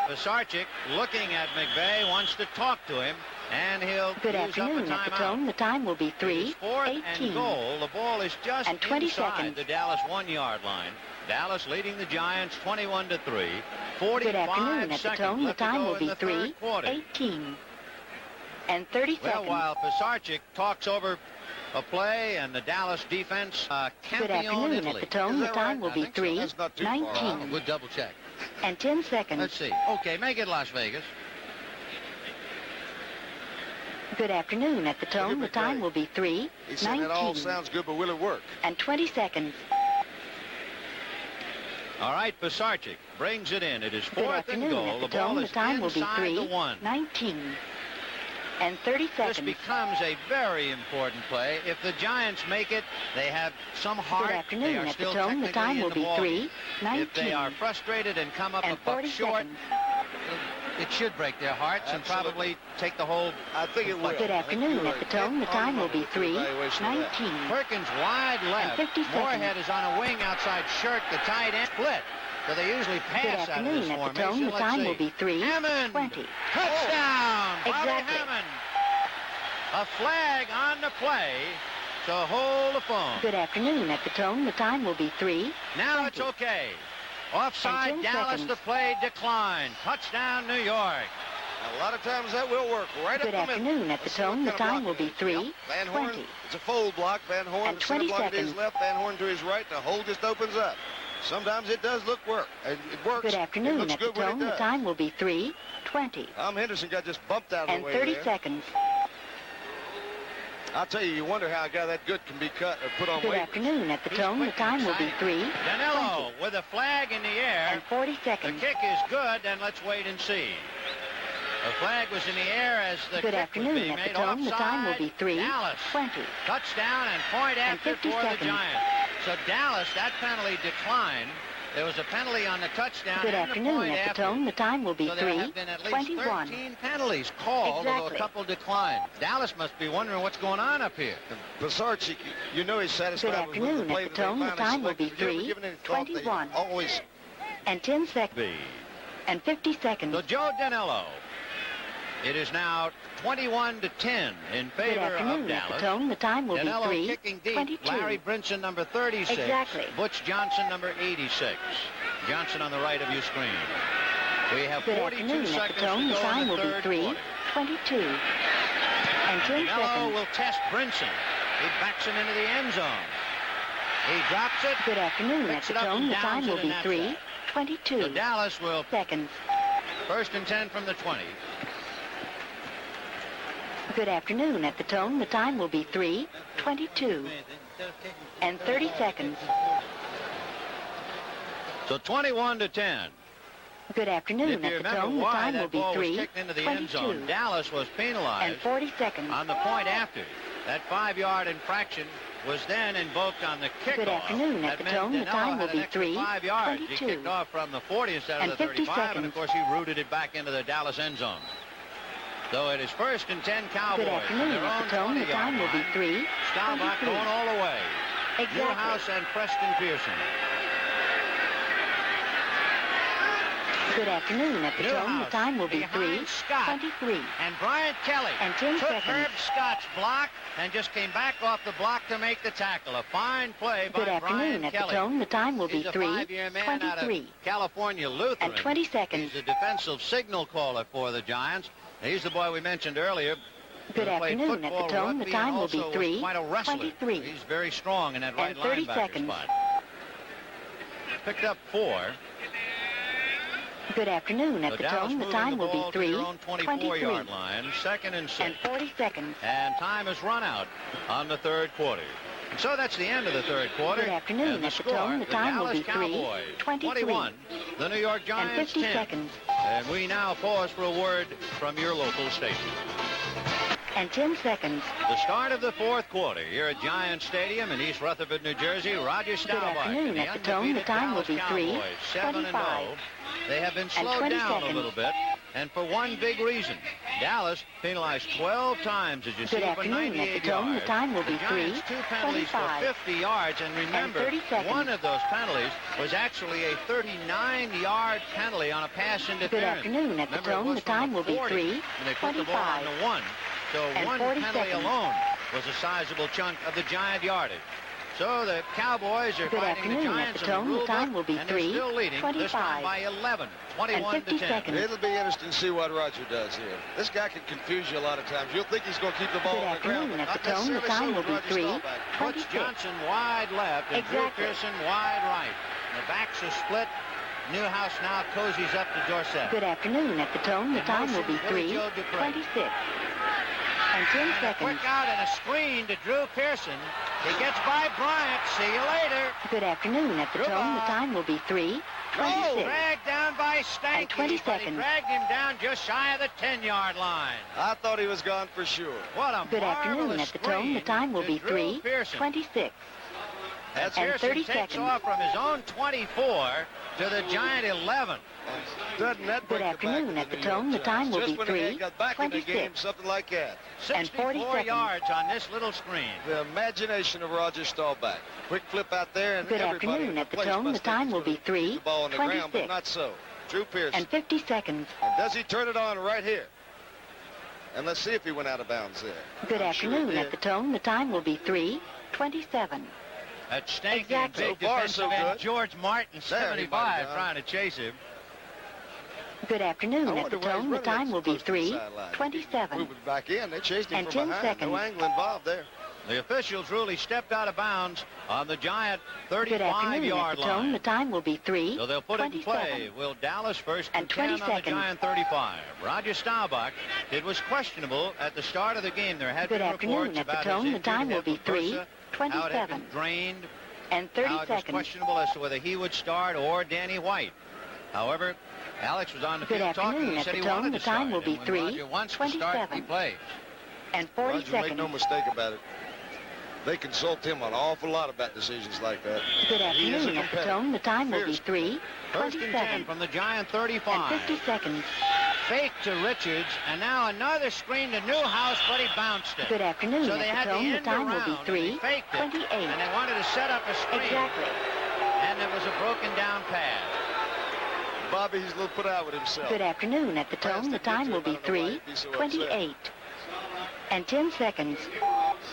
Pisarcik looking at McVay wants to talk to him, and he'll Good use afternoon. up a At the timeout. tone, the time will be 4th and 3:18 goal. The ball is just and 20 inside seconds. the Dallas 1-yard line. Dallas leading the Giants 21-3. Good afternoon. At the tone, the left to time go will in be the third quarter. 3:18 and 30 Well, seconds. while Pisarcik talks over a play and the Dallas defense, Good Campione, afternoon. At Italy. the tone, Is the that time right? will I be think so. That's not too far. 3:19 We'll double check. and 10 seconds. Let's see. Okay, make it Las Vegas. Good afternoon. At the tone, the time will be He said that all 3:19 sounds good, but will it work? and 20 seconds. All right, Pisarcik brings it in. It is Good 4th and afternoon. goal. At The the ball tone, the is time will be inside the 1. 3:19 and 30 This seconds. becomes a very important play. If the Giants make it, they have some heart. Good They afternoon. are At the still tone, the technically time in will the be ball game. 3:19 If they are frustrated and come up and a buck 40 short, seconds. it should break their hearts and probably take the whole. I think it will. Good afternoon. At the tone, the time will be Evaluation of that. 3:19 Perkins wide left. 50 seconds. Moorhead is on a wing outside Shirk, the tight end split. So they usually Good pass out of this afternoon. At the formation. tone, the Let's time see. will be Hammond. 3:20. Touchdown! Bobby Exactly. Hammond. A flag on the play to hold the phone. Good afternoon. At the tone, the time will be 3:20. Now it's okay. Offside, And 10 Dallas, seconds. the play declined. Touchdown, New York. A lot of times that will work right Good up the middle. afternoon. At the Let's see what tone, the kind of time block will it be is. 3:20. Van Horn, it's a fold block. Van Horn, And the center 20 block to his seconds. left, Van Horn to his right. The hole just opens up. Sometimes it does work. It works. Good It afternoon. looks At the good when it tone, the does. time will be 3:20 Tom Henderson got just bumped out of and the way 30 there. seconds. I'll tell you, you wonder how a guy that good can be cut or put on Good weight. afternoon. At the He's tone, the quick time and will be exciting. 3:20 Danilo with a flag in the air. and 40 The seconds. kick is good, and let's wait and see. The flag was in the air as the Good kick was afternoon. being At the made. tone, the time will Offside, be Dallas. 3:20 Touchdown and point after 50 for the seconds. Giants. So Dallas, that penalty declined. There was a penalty on the touchdown Good and the afternoon. point At the after. tone, the time will be So there have been at least 3:21. 13 penalties called, although a Exactly. couple declined. Dallas must be wondering what's going on up here. Pisarcik, you know he's satisfied Good with the afternoon. play At the that they tone, the finally time will be selected. Have you ever given any thought that you 3:21 always and 10 seconds and 50 seconds. So Joe Danilo. It is now 21-10 in Good favor of afternoon. At the Dallas. tone, the time will Danilo be kicking deep. 3:22 Larry Brinson, number 36. Exactly. Butch Johnson, number 86. Johnson on the right of your screen. We have Good 42 afternoon. At the seconds tone, to the go time in the will be third quarter. 3:22 and 10 Danilo seconds. will test Brinson. He backs him into the end zone. He drops it. Good afternoon. At Picks the it up tone, and the downs time it will in be that 3:22 So Dallas will seconds. 1st and 10 from the 20. Good afternoon. At the tone, the time will be 3:22 and 30 seconds. So 21-10. Good afternoon. If you At the remember tone, the why time will that be ball was kicked into the end zone, 3:22 Dallas was and penalized 40 seconds. on the point after. That 5-yard infraction was then invoked on the kickoff. Good afternoon. At That the meant tone, the Danilo time will had an be extra 5 yards. He 3:22 kicked off from the 40 instead and of the 50 35, and of seconds. course he rooted it back into the Dallas end zone. So it is 1st and 10 Cowboys. Good afternoon. Their At own the tone, the 20-yard time will be line. 3:23 Staubach going all the way. Exactly. Newhouse and Preston Pearson. Good afternoon. At the tone, the Newhouse time will be behind Scott. 3:23 And Bryant Kelly and 10 took seconds. Herb Scott's block and just came back off the block to make the tackle. A fine play by Good afternoon. Bryant At the Kelly. tone, the time will be He's a 5-year man out of 3:23 California Lutheran. and 20 seconds. He's a defensive signal caller for the Giants. He's the boy we mentioned earlier. Good who played afternoon. At the football, tone, the rugby, time and will be also was quite a wrestler. 3:23 He's very strong in that right and 30 linebacker seconds. spot. Picked up 4. Good afternoon. At So the Dallas tone, the moving time the will ball be to their own 3:23 24-yard line. 2nd and 6. and 40 seconds. And time has run out on the third quarter. So that's the end of the third quarter. Good afternoon. At the tone, the time will be 3:23. 21. The New York Giants and 50 10. seconds. And we now pause for a word from your local station. And 10 seconds. The start of the fourth quarter here at Giant Stadium in East Rutherford, New Jersey. Roger Staubach. Good afternoon. At the tone, the time will be 3:25. They have been slowed down a little bit, and for one big reason. Dallas penalized 12 times, as you see, for 98 yards. The time will be the Giants 2 penalties for 50 yards, and remember, one of those penalties was actually a 39-yard penalty on a pass interference. Good afternoon. At the tone, the time will be 3:25. And they put the ball on the 1. So one penalty alone was a sizable chunk of the Giant yardage. So the Cowboys are fighting the Giants in the rule book, and they're still leading, this time by 11, 21-10. It'll be interesting to see what Roger does here. This guy can confuse you a lot of times. You'll think he's going to keep the ball on the ground. At the tone, the time will be 3:26. Puts Johnson wide left and Drew Pearson wide right. The backs are split. Newhouse now cozies up to Dorsett. Good afternoon. At the tone, the time will be 3:26. And 10 seconds. Quick out and a screen to Drew Pearson. He gets by Bryant. See you later. Good afternoon. At the tone, the time will be 3:26. Dragged down by Stanky. And 20 but seconds. He dragged him down just shy of the 10-yard line. I thought he was gone for sure. What a Good afternoon. At the tone, the time will be 3:26. And And 30 takes seconds. off from his own 24 to the Giant 11. Doesn't that Good afternoon. At the tone, the time will be 3:26. Something like that. 64 yards on this little screen. The imagination of Roger Staubach. Quick flip out there, and Good everybody afternoon. At the tone, the time will be the ball on the ground, but 3:26. not so. Drew Pearson. And 50 seconds. And does he turn it on right here? And let's see if he went out of bounds there. Good I'm sure he afternoon. did. At the tone, the time will be 3:27. That's Stanky, Exactly. big So far, defensive so end good. George Martin, There, 75, everybody, trying to chase him. Good afternoon. I At wonder the where he's tone, the running time will be close to the sideline. 3:27. Moving back in. They chased him And from 10 behind. seconds. No angle involved there. The officials really stepped out of bounds on the Giant Good afternoon. 35-yard At the tone, line. the time will be So they'll put it in play. 3:27. Will Dallas first And and 20 10 on the seconds. Giant 35. Roger Staubach, it was questionable at the start of the game. There had Good been afternoon. reports At the about tone, his the injury time to will be hip with Bursa, how it had 3:27. been drained. And 30 Now it was seconds. questionable as to whether he would start or Danny White. However, Alex was on the Good field talking. afternoon. He At said the he tone, wanted the to time start. will be And when Roger wants to start, he 3:27. plays. And 40 Roger, seconds. make no mistake about it. They consult him an awful lot about decisions like that. Good He is a afternoon. At the competitor. tone, the time will be Fierce. 3:27. 1st and 10 from the Giant And 35. 50 seconds. Fake to Richards, and now another screen to Newhouse, but he bounced it. Good afternoon. So they At had the the tone, the end time will around, be and they faked it, 3:28. and they wanted to set up a screen, Exactly. and it was a broken down pass. Bobby, he's a little put out with himself. Good afternoon. At the tone, the time will be 3:28. And 10 seconds.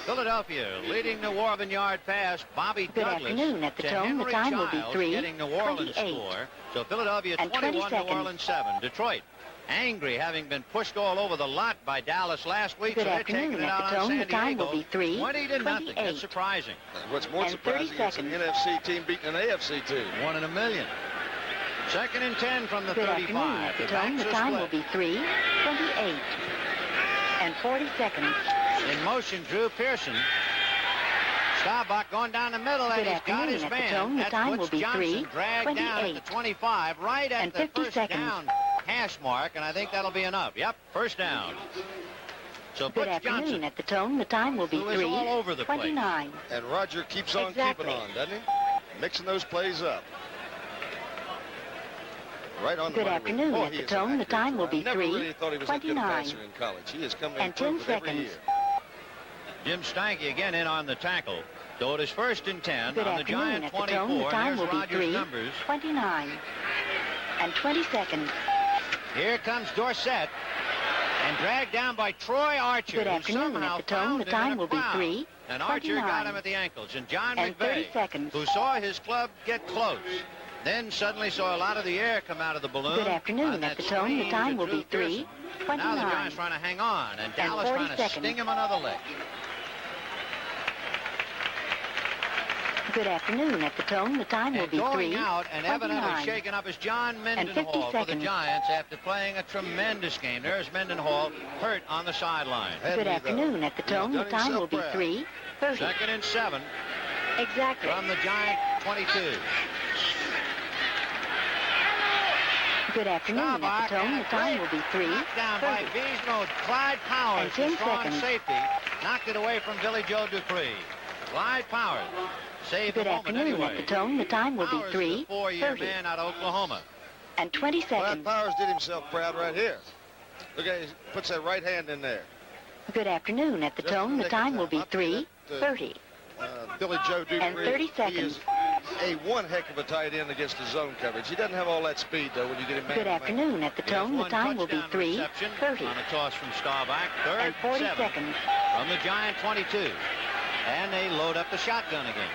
Philadelphia leading New Orleans yard pass. Bobby Good Douglas afternoon. At the to tone, the Henry time will be Giles, 3:28. getting New Orleans score. So Philadelphia And 20 21, New seconds. Orleans 7. Detroit angry, having been pushed all over the lot by Dallas last week. Good so they're afternoon. taking it At out the on tone, San the time will Diego. be 3:28. 20-0. That's surprising. What's more And 30 surprising is an seconds. NFC team beating an AFC team. 1 in a million. 2nd and 10 from the Good 35. afternoon. At the The tone, backs the are time split. will be 3:28. And 40 seconds. In motion, Drew Pearson. Staubach going down the middle, and Good he's got afternoon. his At the man. tone, the That time puts will be Johnson dragged down at 3:28. the 25, right at And the 50 first seconds. down hash mark, and I think that'll be enough. Yep, first down. So Good Butch afternoon. Johnson, At the tone, the time will be who is all over the place. 3:29. And Roger keeps on Exactly. keeping on, doesn't he? Mixing those plays up. Right on the Good money. afternoon. Boy, At he the is tone, an the accurate time will thrower. be I never really thought he was that good a 3:29. passer in college. He has come And 10 improved every seconds. year. Jim Stanky again in on the tackle. So it is 1st and 10 Good on the afternoon. Giant At the 24. tone, the time and will here's be Rogers' numbers. 3:29. And 20 seconds. Here comes Dorsett, and dragged down by Troy Archer. Good who afternoon. somehow At the tone, found the him time in a will be crowd. 3:29. And Archer got him at the ankles. And John And 30 McVeigh, seconds. who saw his club get close, then suddenly saw a lot of the air come out of the balloon. Good afternoon. on At that the tone, the screen time to will Drew be Pearson. Now the 3:29. Giants trying to hang on, and Dallas 40 trying to seconds. sting him another lick. Good afternoon. At the tone, the time will And be going out and evidently 3:29. shaken up is John 50 Mendenhall for the seconds. Giants after playing a tremendous game. There's Mendenhall hurt on the sideline. Good afternoon. At the tone, the time will be 30. 2nd and 7. Exactly. From the Giant 22. Good afternoon, at the Tone. The time will be 3. Down by Beesmo. Clyde Powers, and 10 the strong seconds. safety, knocked it away from Billy Joe Dupree. Clyde Powers saved Good the moment afternoon, anyway. at the Tone. The time will be Powers, 3. the 4-year 30. man out of Oklahoma. And 20 Well, seconds. that Powers did himself proud right here. Look at, he puts that right hand in there. Good afternoon, at the Tone. The time will be 3. 30. Billy Joe Dupree. And 30 He seconds. is a one heck of a tight end against the zone coverage. He doesn't have all that speed, though, when you get him man. Good afternoon, at the He has Tone. The one time will be touchdown 3. reception 30. on a toss from Staubach. 3rd And 40 7 seconds. from the Giant 22. And they load up the shotgun again.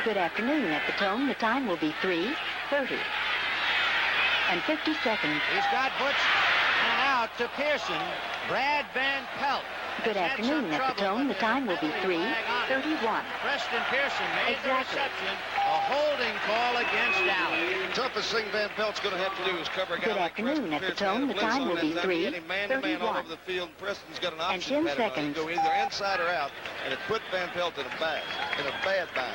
Good afternoon, at the Tone. The time will be 3. 30. And 50 seconds. He's got Butch and out to Pearson. Brad Van Pelt. Good has had some afternoon, at the trouble, Tone. but The time will be 3. 31. Preston Pearson made the Exactly. reception. A holding call against Dallas. Toughest thing Van Pelt's going to have to do is cover a guy Good like afternoon, Preston at the Pearson. Tone. And The blitz time on will that be time, 3. you get him man-to-man all 31. over the field. Preston's got an 10 option pattern on him. seconds. Go either inside or out, and it put Van Pelt in a bad bind.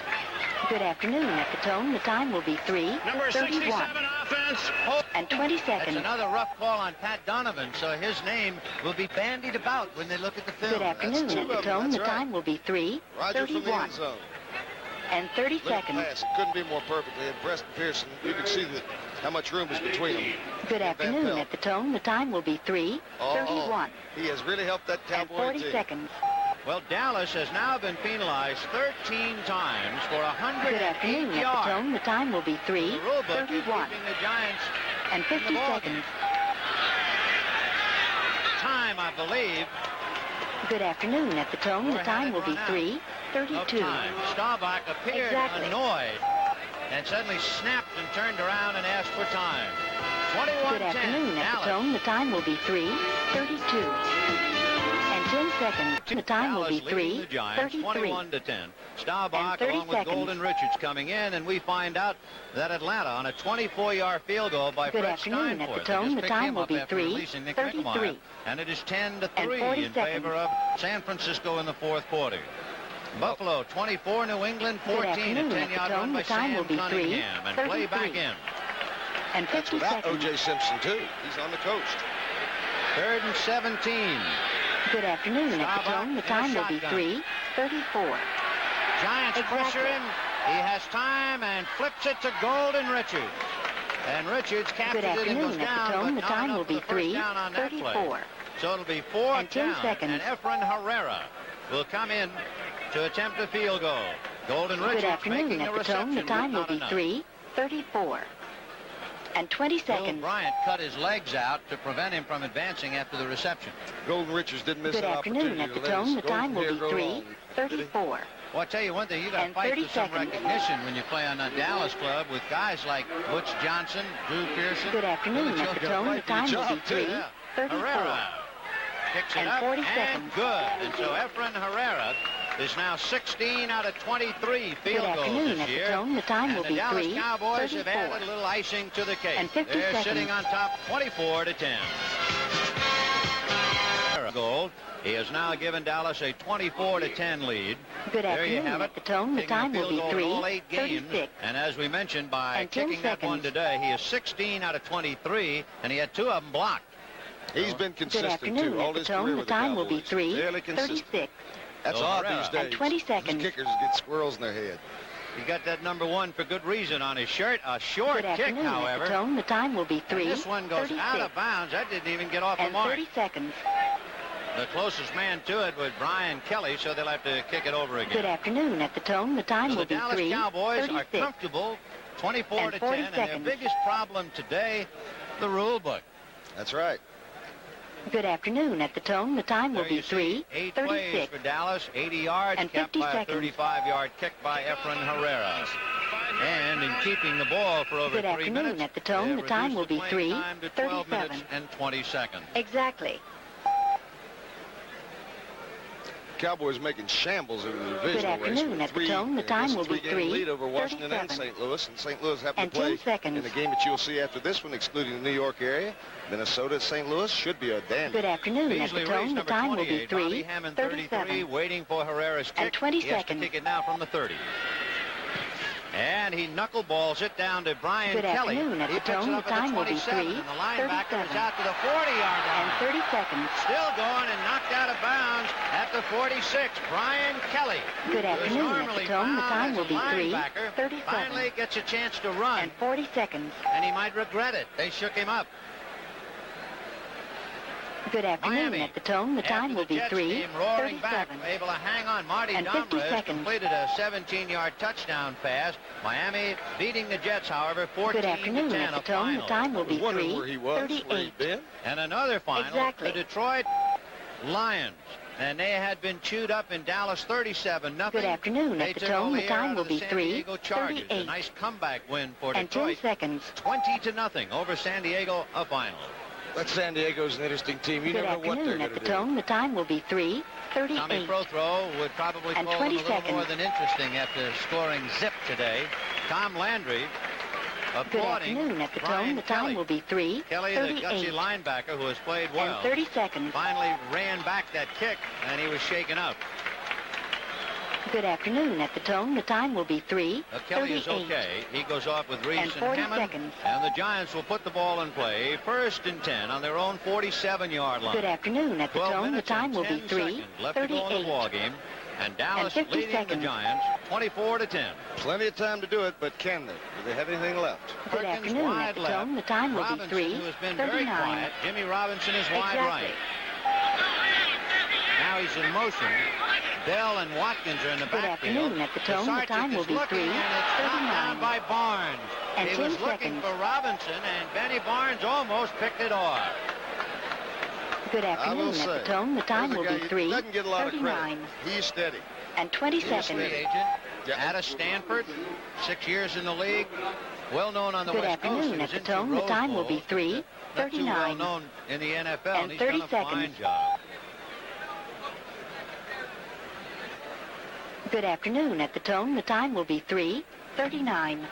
Good afternoon, at the Tone. The time will be 3. Number 31. 67 offense. And 20 That's seconds. another rough call on Pat Donovan, so his name will be bandied about when they look at the film. Good afternoon, two at the of them, Tone. The that's right. time will be 3. Roger from the 31. end zone. And 30 Late seconds. pass. It couldn't be more perfectly. And Preston Pearson, you can see how much room is between them. Good and Van afternoon, Pelt. at the Tone. The time will be 3. 31. He has really helped that And Cowboy 40 team. seconds. Well, Dallas has now been penalized 13 times for Good 108 afternoon, at the yards. Tone. The time will be 3. The rule book is 31. keeping the Giants And 50 in the ball seconds. time, I believe, Good afternoon, at the Tone. The We're time will be headed 3. of 32. time. Staubach appeared Exactly. annoyed and suddenly snapped and turned around and asked for time. 21-10, Good afternoon, at the Dallas. Tone. The time will be 3. 32. And 10 seconds. The time will be Dallas leading 3. the Giants 33. 21-10. Staubach And 30 along with seconds. Golden Richards coming in, and we find out that Atlanta on a 24-yard field goal by Good Fred afternoon, at Steinfort. the They Tone. just The picked time him will up be after 3. releasing Nick 33. McElmire. And it is 10-3 40 in seconds. favor of San Francisco in the fourth quarter. Buffalo 24, New England 14, a afternoon, at the 10-yard run Tone. by The time Sam will be 3. Cunningham. And play back 33. in. And That's 50 without seconds. O.J. Simpson, too. He's on the coast. 3rd and 17. Good afternoon, at the Staubach Tone. The in a time will be shotgun. 3. 34. Giants Exactly. pressure him. He has time and flips it to Golden Richards. And Richards captures Good it and goes afternoon, at down, the Tone. but The not time enough will for be the first 3. down on that play. 34. So it'll be 4th And 10 down. seconds. And Efren Herrera will come in to attempt a field goal. Golden Good Richards afternoon, making at the the Tone. reception, The time but will not be enough. 3. 34. And 20 Bill seconds. Bryant cut his legs out to prevent him from advancing after the reception. Golden Richards didn't miss Good an afternoon, opportunity at the to let Tone. his The goal time from will here be go 3. long. 34. Well, I'll tell you one thing, you got to And fight 30 for some seconds. recognition when you play on a Dallas club with guys like Butch Johnson, Drew Pearson. Good afternoon, Billy at the Joe Tone. The Dupree. time will be job, too. 3. Yeah. 34. Herrera picks it And up 40 and seconds. good. And so Efren Herrera is now 16 out of 23 field goals afternoon, this at the year. Tone. The time and will the be Dallas 3. Cowboys have 34. added a little icing to the cake. And 50 They're seconds. sitting on top 24-10. Goal. He has now given Dallas a 24-10 lead. Good There you afternoon, have it. at the Tone. The Taking a time will field be goal in 3. all 8 games. 36. And as we mentioned, by And 10 kicking that one seconds. today, he is 16 out of 23, and he had 2 of them blocked. He's been Good consistent, afternoon, too, all at the his Tone. career The with the time will be Cowboys. 3. Fairly consistent. 36. That's So odd Herrera. these days. And 20 These seconds. kickers get squirrels in their head. He got that number 1 for good reason on his shirt. A short Good kick, afternoon, at however. the Tone. The time will be 3. And this one goes 36. out of bounds. That didn't even get off the And mark. 30 seconds. The closest man to it was Brian Kelly, so they'll have to kick it over again. Good afternoon, at the Tone. The time So will the be Dallas 3. Cowboys are 36. comfortable, 24-10, And 40 and their seconds. biggest problem today, the rule book. That's right. Good afternoon, at the Tone. The time will There be you 3. see 8 plays 36. for Dallas, 80 yards, And capped 50 by a seconds. 35-yard kick by Efren Herrera. And in keeping the ball for over Good 3 afternoon, minutes, at the Tone. they The time reduced will the be playing 3. time to 12 minutes 37. and 20 seconds. Exactly. Cowboys making shambles in the divisional race. Good afternoon at the Tone. The time will be 3-game lead over Washington and St. Louis. And St. Louis have to play in the game that you'll see after this one, excluding the New York area. Minnesota at St. Louis should be a dandy. Good afternoon at the Tone. The time will be 3:33. Waiting for Herrera's kick. And 20 he has seconds. to kick it now from the 30. And he knuckleballs it down to Brian Good Kelly. afternoon at He the picks Tone. it The up at time the will be 27, and the linebacker 3:37. is out to the 40-yard line. And 30 seconds. Still going and knocked out of bounds at the 46. Brian Kelly. Good afternoon at the Tone. The time will be 3:37. Finally gets a chance to run. And 40 seconds. And he might regret it. They shook him up. Good afternoon Miami. at the Tone. The time will be Roaring back, 3:37. able to hang on. Marty And 50 Domrez seconds. completed a 17-yard touchdown pass. Miami beating the Jets, however, 14-10. Good afternoon at the Tone. The time will be Wondering where he was, where he'd 3:38. been. And another final, Exactly. the Detroit Lions. And they had been chewed up in Dallas 37-0. Good afternoon They at the took Tone. over The the time air will out of the be San Diego Chargers. A 3:38. nice comeback win for And 10 Detroit. seconds. 20-0 over San Diego, a final. But San Diego's an interesting team. You Good never know what they're afternoon going at to the do. Tone. The time will be Tommy 3:38. Prothrow would probably And call them 20 a little more seconds. than interesting after scoring zip today. Tom Landry Good applauding afternoon at the Brian Tone. The time Kelly. will be Kelly, the gutsy 3:38. linebacker who has played well, And 30 seconds. finally ran back that kick, and he was shaken up. Good afternoon at the Tone. The time will be Kelly is 3:38. okay. He goes off with Reese And and 40 Hammond. seconds. And the Giants will put the ball in play. 1st and 10 on their own 47-yard line. Good afternoon at the 12 Tone. The minutes time and will be 10 seconds left to go in the ball 3:38. game. And Dallas 50 leading seconds. the Giants 24-10. Plenty of time to do it, but can they? Do they have anything left? Good Perkins afternoon wide at the left. Tone. The time will Robinson, be who has been very 3:39. quiet. Jimmy Robinson is wide Exactly. right. Now he's in motion. Bell and Watkins are in the Good backfield. afternoon at the Tone. The Sarchik time will is be looking, and it's knocked down 3:39. by Barnes. And he 10 was looking seconds. for Robinson, and Benny Barnes almost picked it off. Good I afternoon will at the say, Tone. The time will there's a be guy who doesn't get a lot of credit. 3:39. He's steady. And 20 He's a seconds. free agent. Yeah. Out of Stanford, 6 years in the league. Well known on the Good West Coast. afternoon He at was the in two Tone. The Rose time will be Bowls, but not too well 3:39. known in the NFL. And He's 30 done a fine seconds. job. Good afternoon at the Tone. The time will be 3:39.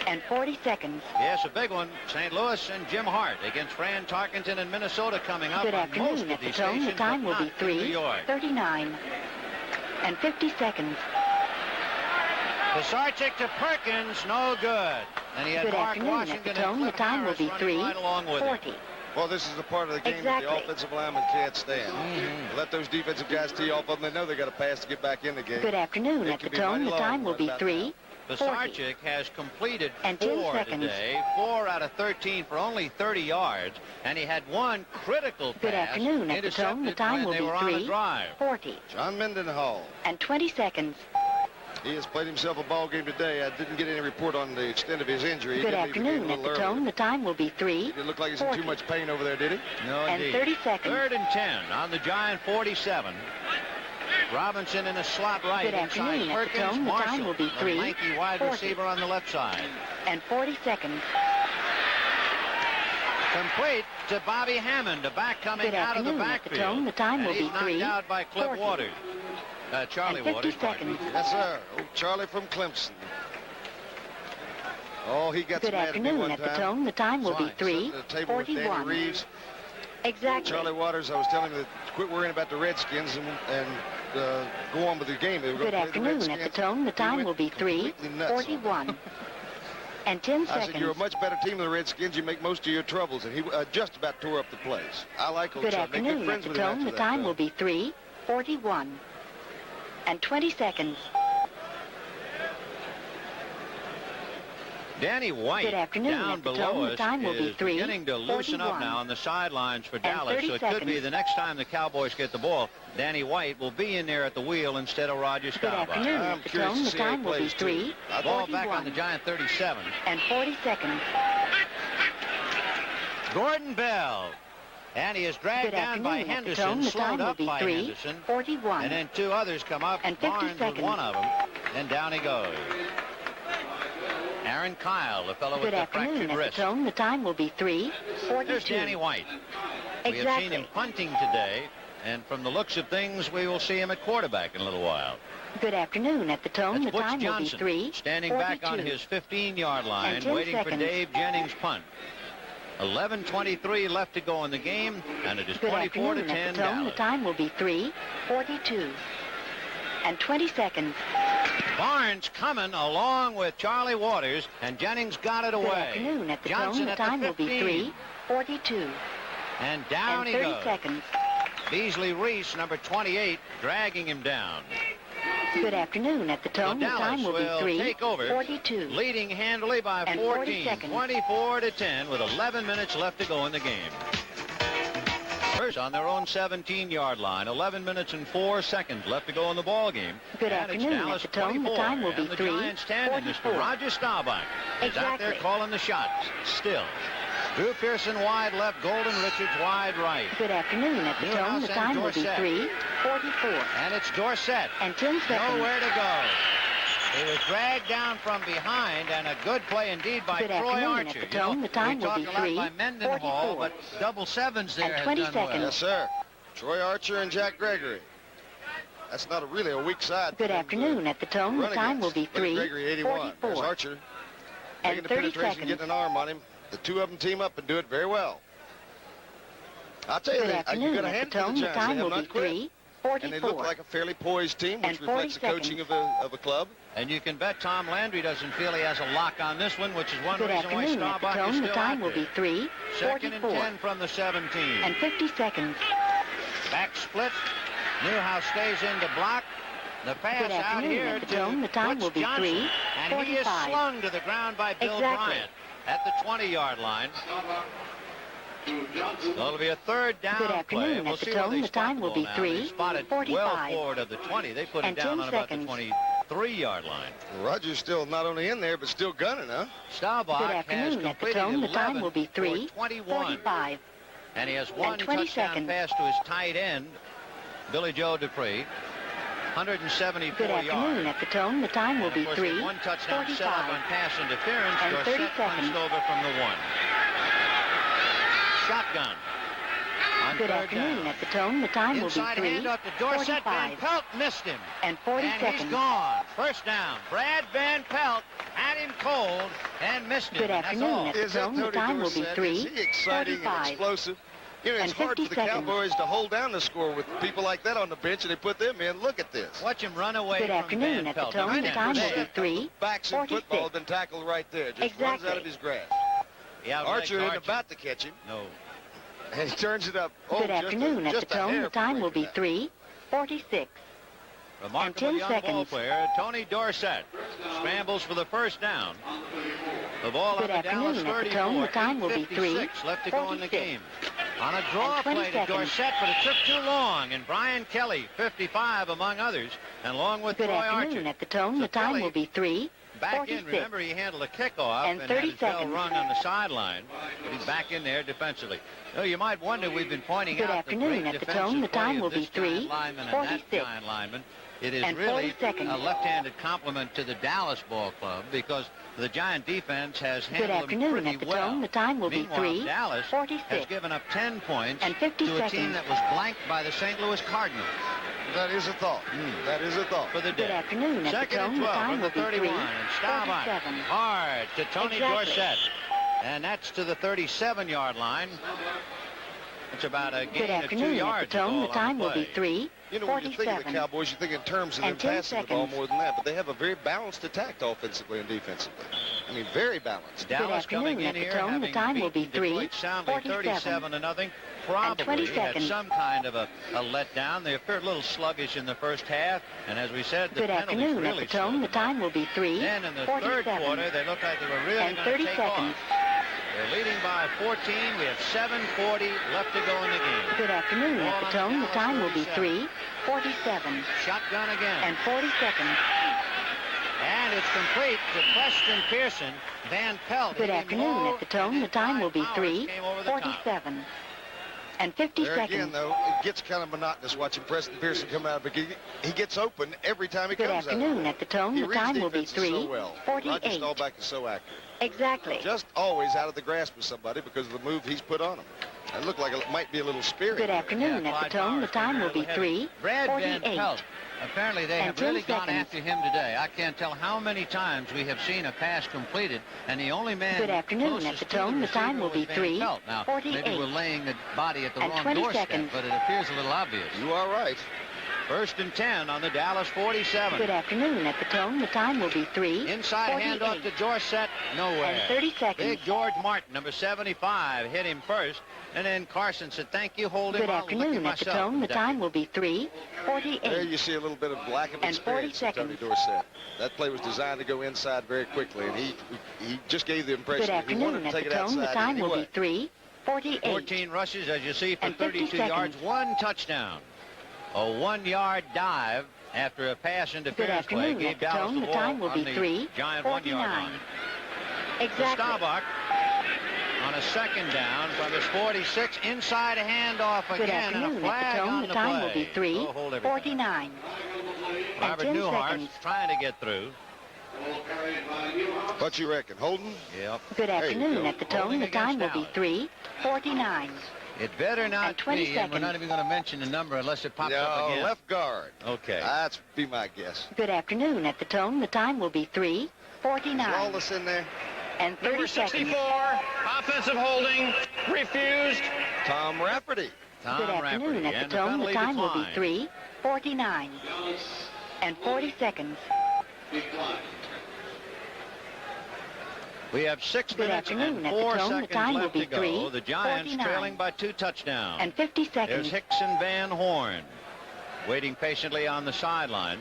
And 40 seconds. Yes, a big one. St. Louis and Jim Hart against Fran Tarkenton in Minnesota coming up. Good on most afternoon of at the these Tone. The stations, time but will be not in New York. 3:39. And 50 seconds. Sarchik to Perkins, no good. And he had Good Mark afternoon at Washington the Tone. and The Cliff time will Harris be running right along with him. 3:40. Well, this is the part of the game that the Exactly. offensive linemen can't stand. Let those defensive guys tee off of them. They know they got to pass to get back in the game. Good afternoon It at the could be Tone. mighty The long time will right be about 3:40. Sarchik has completed And 10 4 seconds. today, 4 out of 13 for only 30 yards, and he had one critical pass Good afternoon at the Tone. The intercepted time when will they be were on a drive. 3:40. John Mendenhall. And 20 seconds. He has played himself a ball game today. I didn't get any report on the extent of his injury. He Good did leave the game afternoon a at the little Tone. early. The time will be He didn't look like he's in too 3:40. much pain over there, did he? No, And indeed. 30 seconds. 3rd and 10 on the Giant 47. Robinson in a slot right Good inside afternoon at the Perkins. Tone. The time Marshall, will be the lanky wide 3:40. receiver on the left side. And 40 seconds. Complete to Bobby Hammond, a back coming Good out of the afternoon at the backfield. Tone. The time And will he's be knocked out by Cliff 3:40. Waters. Charlie And 50 Waters. pardon me. seconds. Yes, sir. Oh, Charlie from Clemson. Oh, he got Good so mad at me afternoon one at the time. Tone. The time will be Sitting at the table with Danny 3:41. Reeves. Exactly. Charlie Waters, I was telling him to quit worrying about the Redskins and go on with the game. They were Good going to play the afternoon Redskins. at the Tone. The He time went will be completely nuts on it. 3:41. And 10 I seconds. said, you're a much better team than the Redskins. You make most of your troubles. And he just about tore up the place. I like old Good Charlie. Make good afternoon at friends the with him Tone. after The that, time though. will be 3:41. And 20 seconds. Danny White Good afternoon down at the below Tone. The us time will be is beginning to loosen up 3:41. now on the sidelines for And Dallas. 30 So it could be seconds. the next time the Cowboys get the ball, Danny White will be in there at the wheel instead of Roger Good Staubach. afternoon I'm at the curious Tone. to The see how he time will be plays, too. Ball back on the 3:41. Giant 37. And 40 seconds. Gordon Bell. And he is dragged Good down by afternoon at the Henderson, Tone. The slowed time will up be by Henderson. 3:41. And then 2 others come up. And 50 Barnes was seconds. one of them. And down he goes. Aaron Kyle, the fellow with Good the afternoon fractured at the wrist. Tone. The time will be There's 3:42. Danny White. We have seen him Exactly. punting today. And from the looks of things, we will see him at quarterback in a little while. Good afternoon at the Tone. That's The time Johnson, will be 3:42. standing back on his 15-yard line, waiting for Dave Jennings' punt. 11:23 left to go in the game, and it is 24-10 Dallas. The time will be 3:42 and 20 seconds. Barnes coming along with Charlie Waters, and Jennings got it away. Good afternoon at the Johnson Tone. The at time the will be 3:42 and down and 30 he goes. seconds. Beasley Reese, number 28, dragging him down. Good afternoon at the Tone. The time will be take over, 3:42. leading handily by 14, 24-10, with 11 minutes left to go in the game. First on their own 17-yard line, 11 minutes and 4 seconds left to go in the ball game. Good afternoon at the Tone. The time will be 3:44. Mr. Roger Staubach is out there calling the shots. Still, Drew Pearson wide left, Golden Richards wide right. Good afternoon at the Tone. The time will be 3:44. And it's Dorsett. And 10 seconds. Nowhere to go. He was dragged down from behind, and a good play indeed by Troy Archer. At the Tone. The time will be 3:44. But double sevens there and 20 has done seconds. well. Yes, sir. Troy Archer and Jack Gregory. That's not really a weak side. Good afternoon at the Tone. The time will be 3:41. There's 3:44 Archer. and Taking the 30 penetration, seconds. getting an arm on him. The two of them team up and do it very well. I'll tell you, Good you afternoon got a at hand the Tone. to The the Giants. time They will have be not quit. 3:44 And they look like a fairly poised team, which and reflects 40 the coaching of a club. And you can bet Tom Landry doesn't feel he has a lock on this one, which is one Good reason why afternoon at the Staubach is Tone. still The time out will be there. 2nd and 3:44 10 from the 17. and 50 seconds. Back split. Newhouse stays in to block. The pass Good out afternoon here at the to Tone. The time Butch will be Johnson. And he is 3:45. slung to the ground by Bill Exactly. Bryant at the 20-yard line. It'll be a third down Good afternoon play. We'll at the see where Tone. they The spot time will be ball now. They spotted well 3:45 forward of the 20. They put it and down 10 on about the seconds. 23-yard line. Rogers still not only in there, but still gunning, huh? Staubach Good has afternoon at the completed Tone. The 11 time will be for 21. 3:45 And he has one 20 touchdown seconds. pass to his tight end, Billy Joe Dupree. 174 Good afternoon yards. at the Tone. The time will be Of course, with one touchdown set up on 3:45 pass interference. and 30 Dorsett seconds. punched over from the 1. Shotgun. On Good third afternoon down. at the Tone. The time will Inside be handoff to Dorsett. Van 3:45 Pelt missed him. and 40 And seconds. he's gone. First down. Brad Van Pelt had him cold and missed him. Good That's afternoon all. at the Is that Tone. The Tony time will be Dorsett? Is he exciting and 3:45 explosive? You know, it's and hard 50 for the seconds. Cowboys to hold down the score with people like that on the bench, and they put them in. Look at this. Watch him run away Good from afternoon Van at the Pelt. Tone. Right The in time will there. be Backs in football 3:46 have been tackled right there. Just runs Exactly. out of his grasp. He outlegs Archer isn't about to catch him, No. and he turns it up. Good afternoon at the Tone. The time will be 3:46 Remarkable 10 young seconds. ball player, Tony Dorsett, scrambles for the first down. The ball Good on the Dallas afternoon at the 34. Tone. The time will be 8:56 left to go in the 3:46 game. On a draw and 20 play to seconds. Dorsett, but it took too long. And Brian Kelly, 55, among others, and along with Good Troy afternoon Archer. at the Tone. So The time Kelly will be back in. 3:46 Remember, he handled a kickoff and and 30 had his bell seconds. rung on the sideline. But he's back in there defensively. You know, you might wonder, we've been pointing Good out afternoon the at great the Tone. The defensive play time of will this be giant lineman and that 3:46 giant lineman. It is and really 40 seconds. a left-handed compliment to the Dallas ball club because the Giant defense has Good handled them afternoon pretty at the well. Tone. The time will be Meanwhile, Dallas has 3:46 given up 10 points and 50 to a team seconds. that was blanked by the St. Louis Cardinals. That is a thought. That is a thought. For the Good day. afternoon at the Second and Tone. The 12 time from will the be 31. And Staubach 3:47 hard to Tony Exactly. Dorsett. And that's to the 37-yard line. It's about a Good gain of 2 afternoon at yards. the Tone. The all on time will play. be You know, when you think of the 3:47 Cowboys, you think in terms of them and 10 passing the ball seconds. more than that, but they have a very balanced attack offensively and defensively. I mean, very balanced. Dallas coming afternoon in at the here Tone. The having time will be beaten Detroit soundly 3:47 37-0. and Probably 20 had seconds. some kind of a letdown. They appeared a little sluggish in the first half, and as we said, the Good penalties afternoon really at the Tone. slowed The them time up. will be Then in the third 3:47 quarter, they looked like they were really and going to 30 take seconds. off. They're leading by 14. We have 7:40 left to go in the game. Good afternoon at the Ball on Tone. The Dallas time will be 37. 3:47 Shotgun again. and 40 seconds. And it's complete to Preston Pearson. Van Pelt. Good hit him afternoon low, at the Tone. and The time will be Powers came over the top. 3:47 and 50 There seconds. again, though, it gets kind of monotonous watching Preston Pearson come out because he gets open every time he Good comes out. afternoon at the Tone. He The reads time will be defenses so well. Roger 3:48 Staubach is so accurate. exactly. Just always out of the grasp of somebody because of the move he's put on him. It looked like it might be a little spearing. Good afternoon. At the tone, the time will be 3:48. Apparently they have really gone after him today. I can't tell how many times we have seen a pass completed, and the only man. Good afternoon. At the tone, the time will be 3:48. Now, maybe we're laying the body at the wrong doorstep, but it appears a little obvious. You are right. 1st and 10 on the Dallas 47. Good afternoon. At the tone, the time will be 3:48. Inside handoff to Dorsett, nowhere. And 30 seconds. Big George Martin, number 75, hit him first, and then Carson said, "Thank you, hold him." Good afternoon. At the tone, the time will be 3:48. There you see a little bit of lack of experience from Tony Dorsett. That play was designed to go inside very quickly, and he just gave the impression Good that he wanted afternoon. to take At it the tone, the outside time will anyway. be 3:48. 14 rushes, as you see, for And 50 32 yards, 1 touchdown. A 1-yard dive after a pass interference play gave Dallas the time will be the Giant 1-yard line. Exactly. Staubach on a 2nd down from his 46, inside a handoff again, and a flag on the time play. will be 3:49. Robert Newhart's trying to get through. What you reckon, Holden? Yep. Good afternoon. At the tone, the time will be 3:49. It better not 20 be, and we're not even going to mention the number unless it pops up again. Left guard. Okay. That's be my guess. Good afternoon. At the tone, the time will be 3:49. Lawless in there. And 30 Number 64, offensive holding, refused. Tom Rafferty. Good afternoon. At the tone, the time will be 3:49. And 40 seconds. We have 6 Good minutes afternoon. and 4 At the tone, the seconds time will left be to go. The Giants 3:49. trailing by 2 touchdowns. And 50 There's seconds. Hicks and Van Horn waiting patiently on the sideline.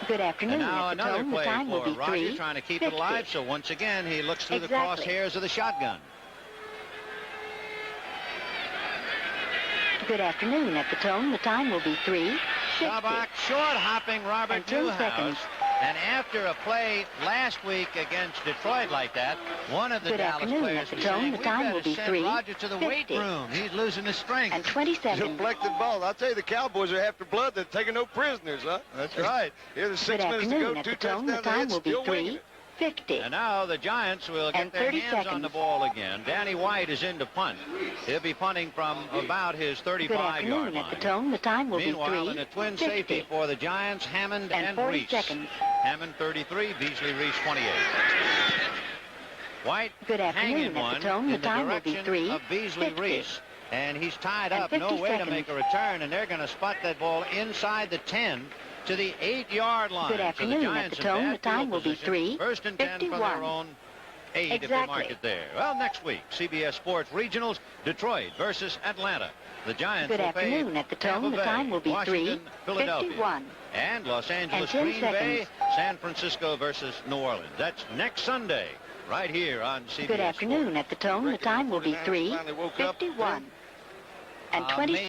Good afternoon. And now At the another tone, the play time will for be Rodgers, trying to keep it 3:50. alive. So once again, he looks through the Exactly. crosshairs of the shotgun. Good afternoon. At the tone, the time will be 3:50. Staubach short hopping Robert And 10 Newhouse. seconds. And after a play last week against Detroit like that, one of the Good Dallas afternoon. players At the was tone, saying, the "We time better will be send Rodgers to the weight 3:50. room. He's losing his strength." And 20 seconds. Deflected ball. I'll tell you, the Cowboys are after blood. They're taking no prisoners, huh? That's right. Here's Good 6 minutes to afternoon. go. At 2 the tone, the touchdowns time ahead, will be still winging it. 3:50. And now the Giants will get And their 30 hands on the seconds. ball again. Danny White is in to punt. He'll be punting from about his Good 35-yard afternoon. line. At the tone, the time will be Meanwhile, in a twin safety 3:50. for the Giants, Hammond And and 40 Reese. seconds. Hammond 33, Beasley Reese 28. White Good afternoon. hanging At the one tone, the in the time will be direction of 3:50. Beasley Reese. And he's tied And up, no 50 way to seconds. make a return, and they're going to spot that ball inside the 10 to the 8-yard line. Good afternoon. So the At Giants the in tone, bad the time field will be position. 1st and 10 from their 3:51. own 8 if they Exactly. mark it there. Well, next week, CBS Sports Regionals, Detroit versus Atlanta. The Giants Good will afternoon. play At the tone, Tampa the Bay, time will be Washington, Philadelphia. 3:51. And Los Angeles, 10 Green Bay, seconds. San Francisco versus New Orleans. That's next Sunday, right here on CBS Good afternoon. Sports. At the tone, the time will be Finally woke up. 3:51. And 20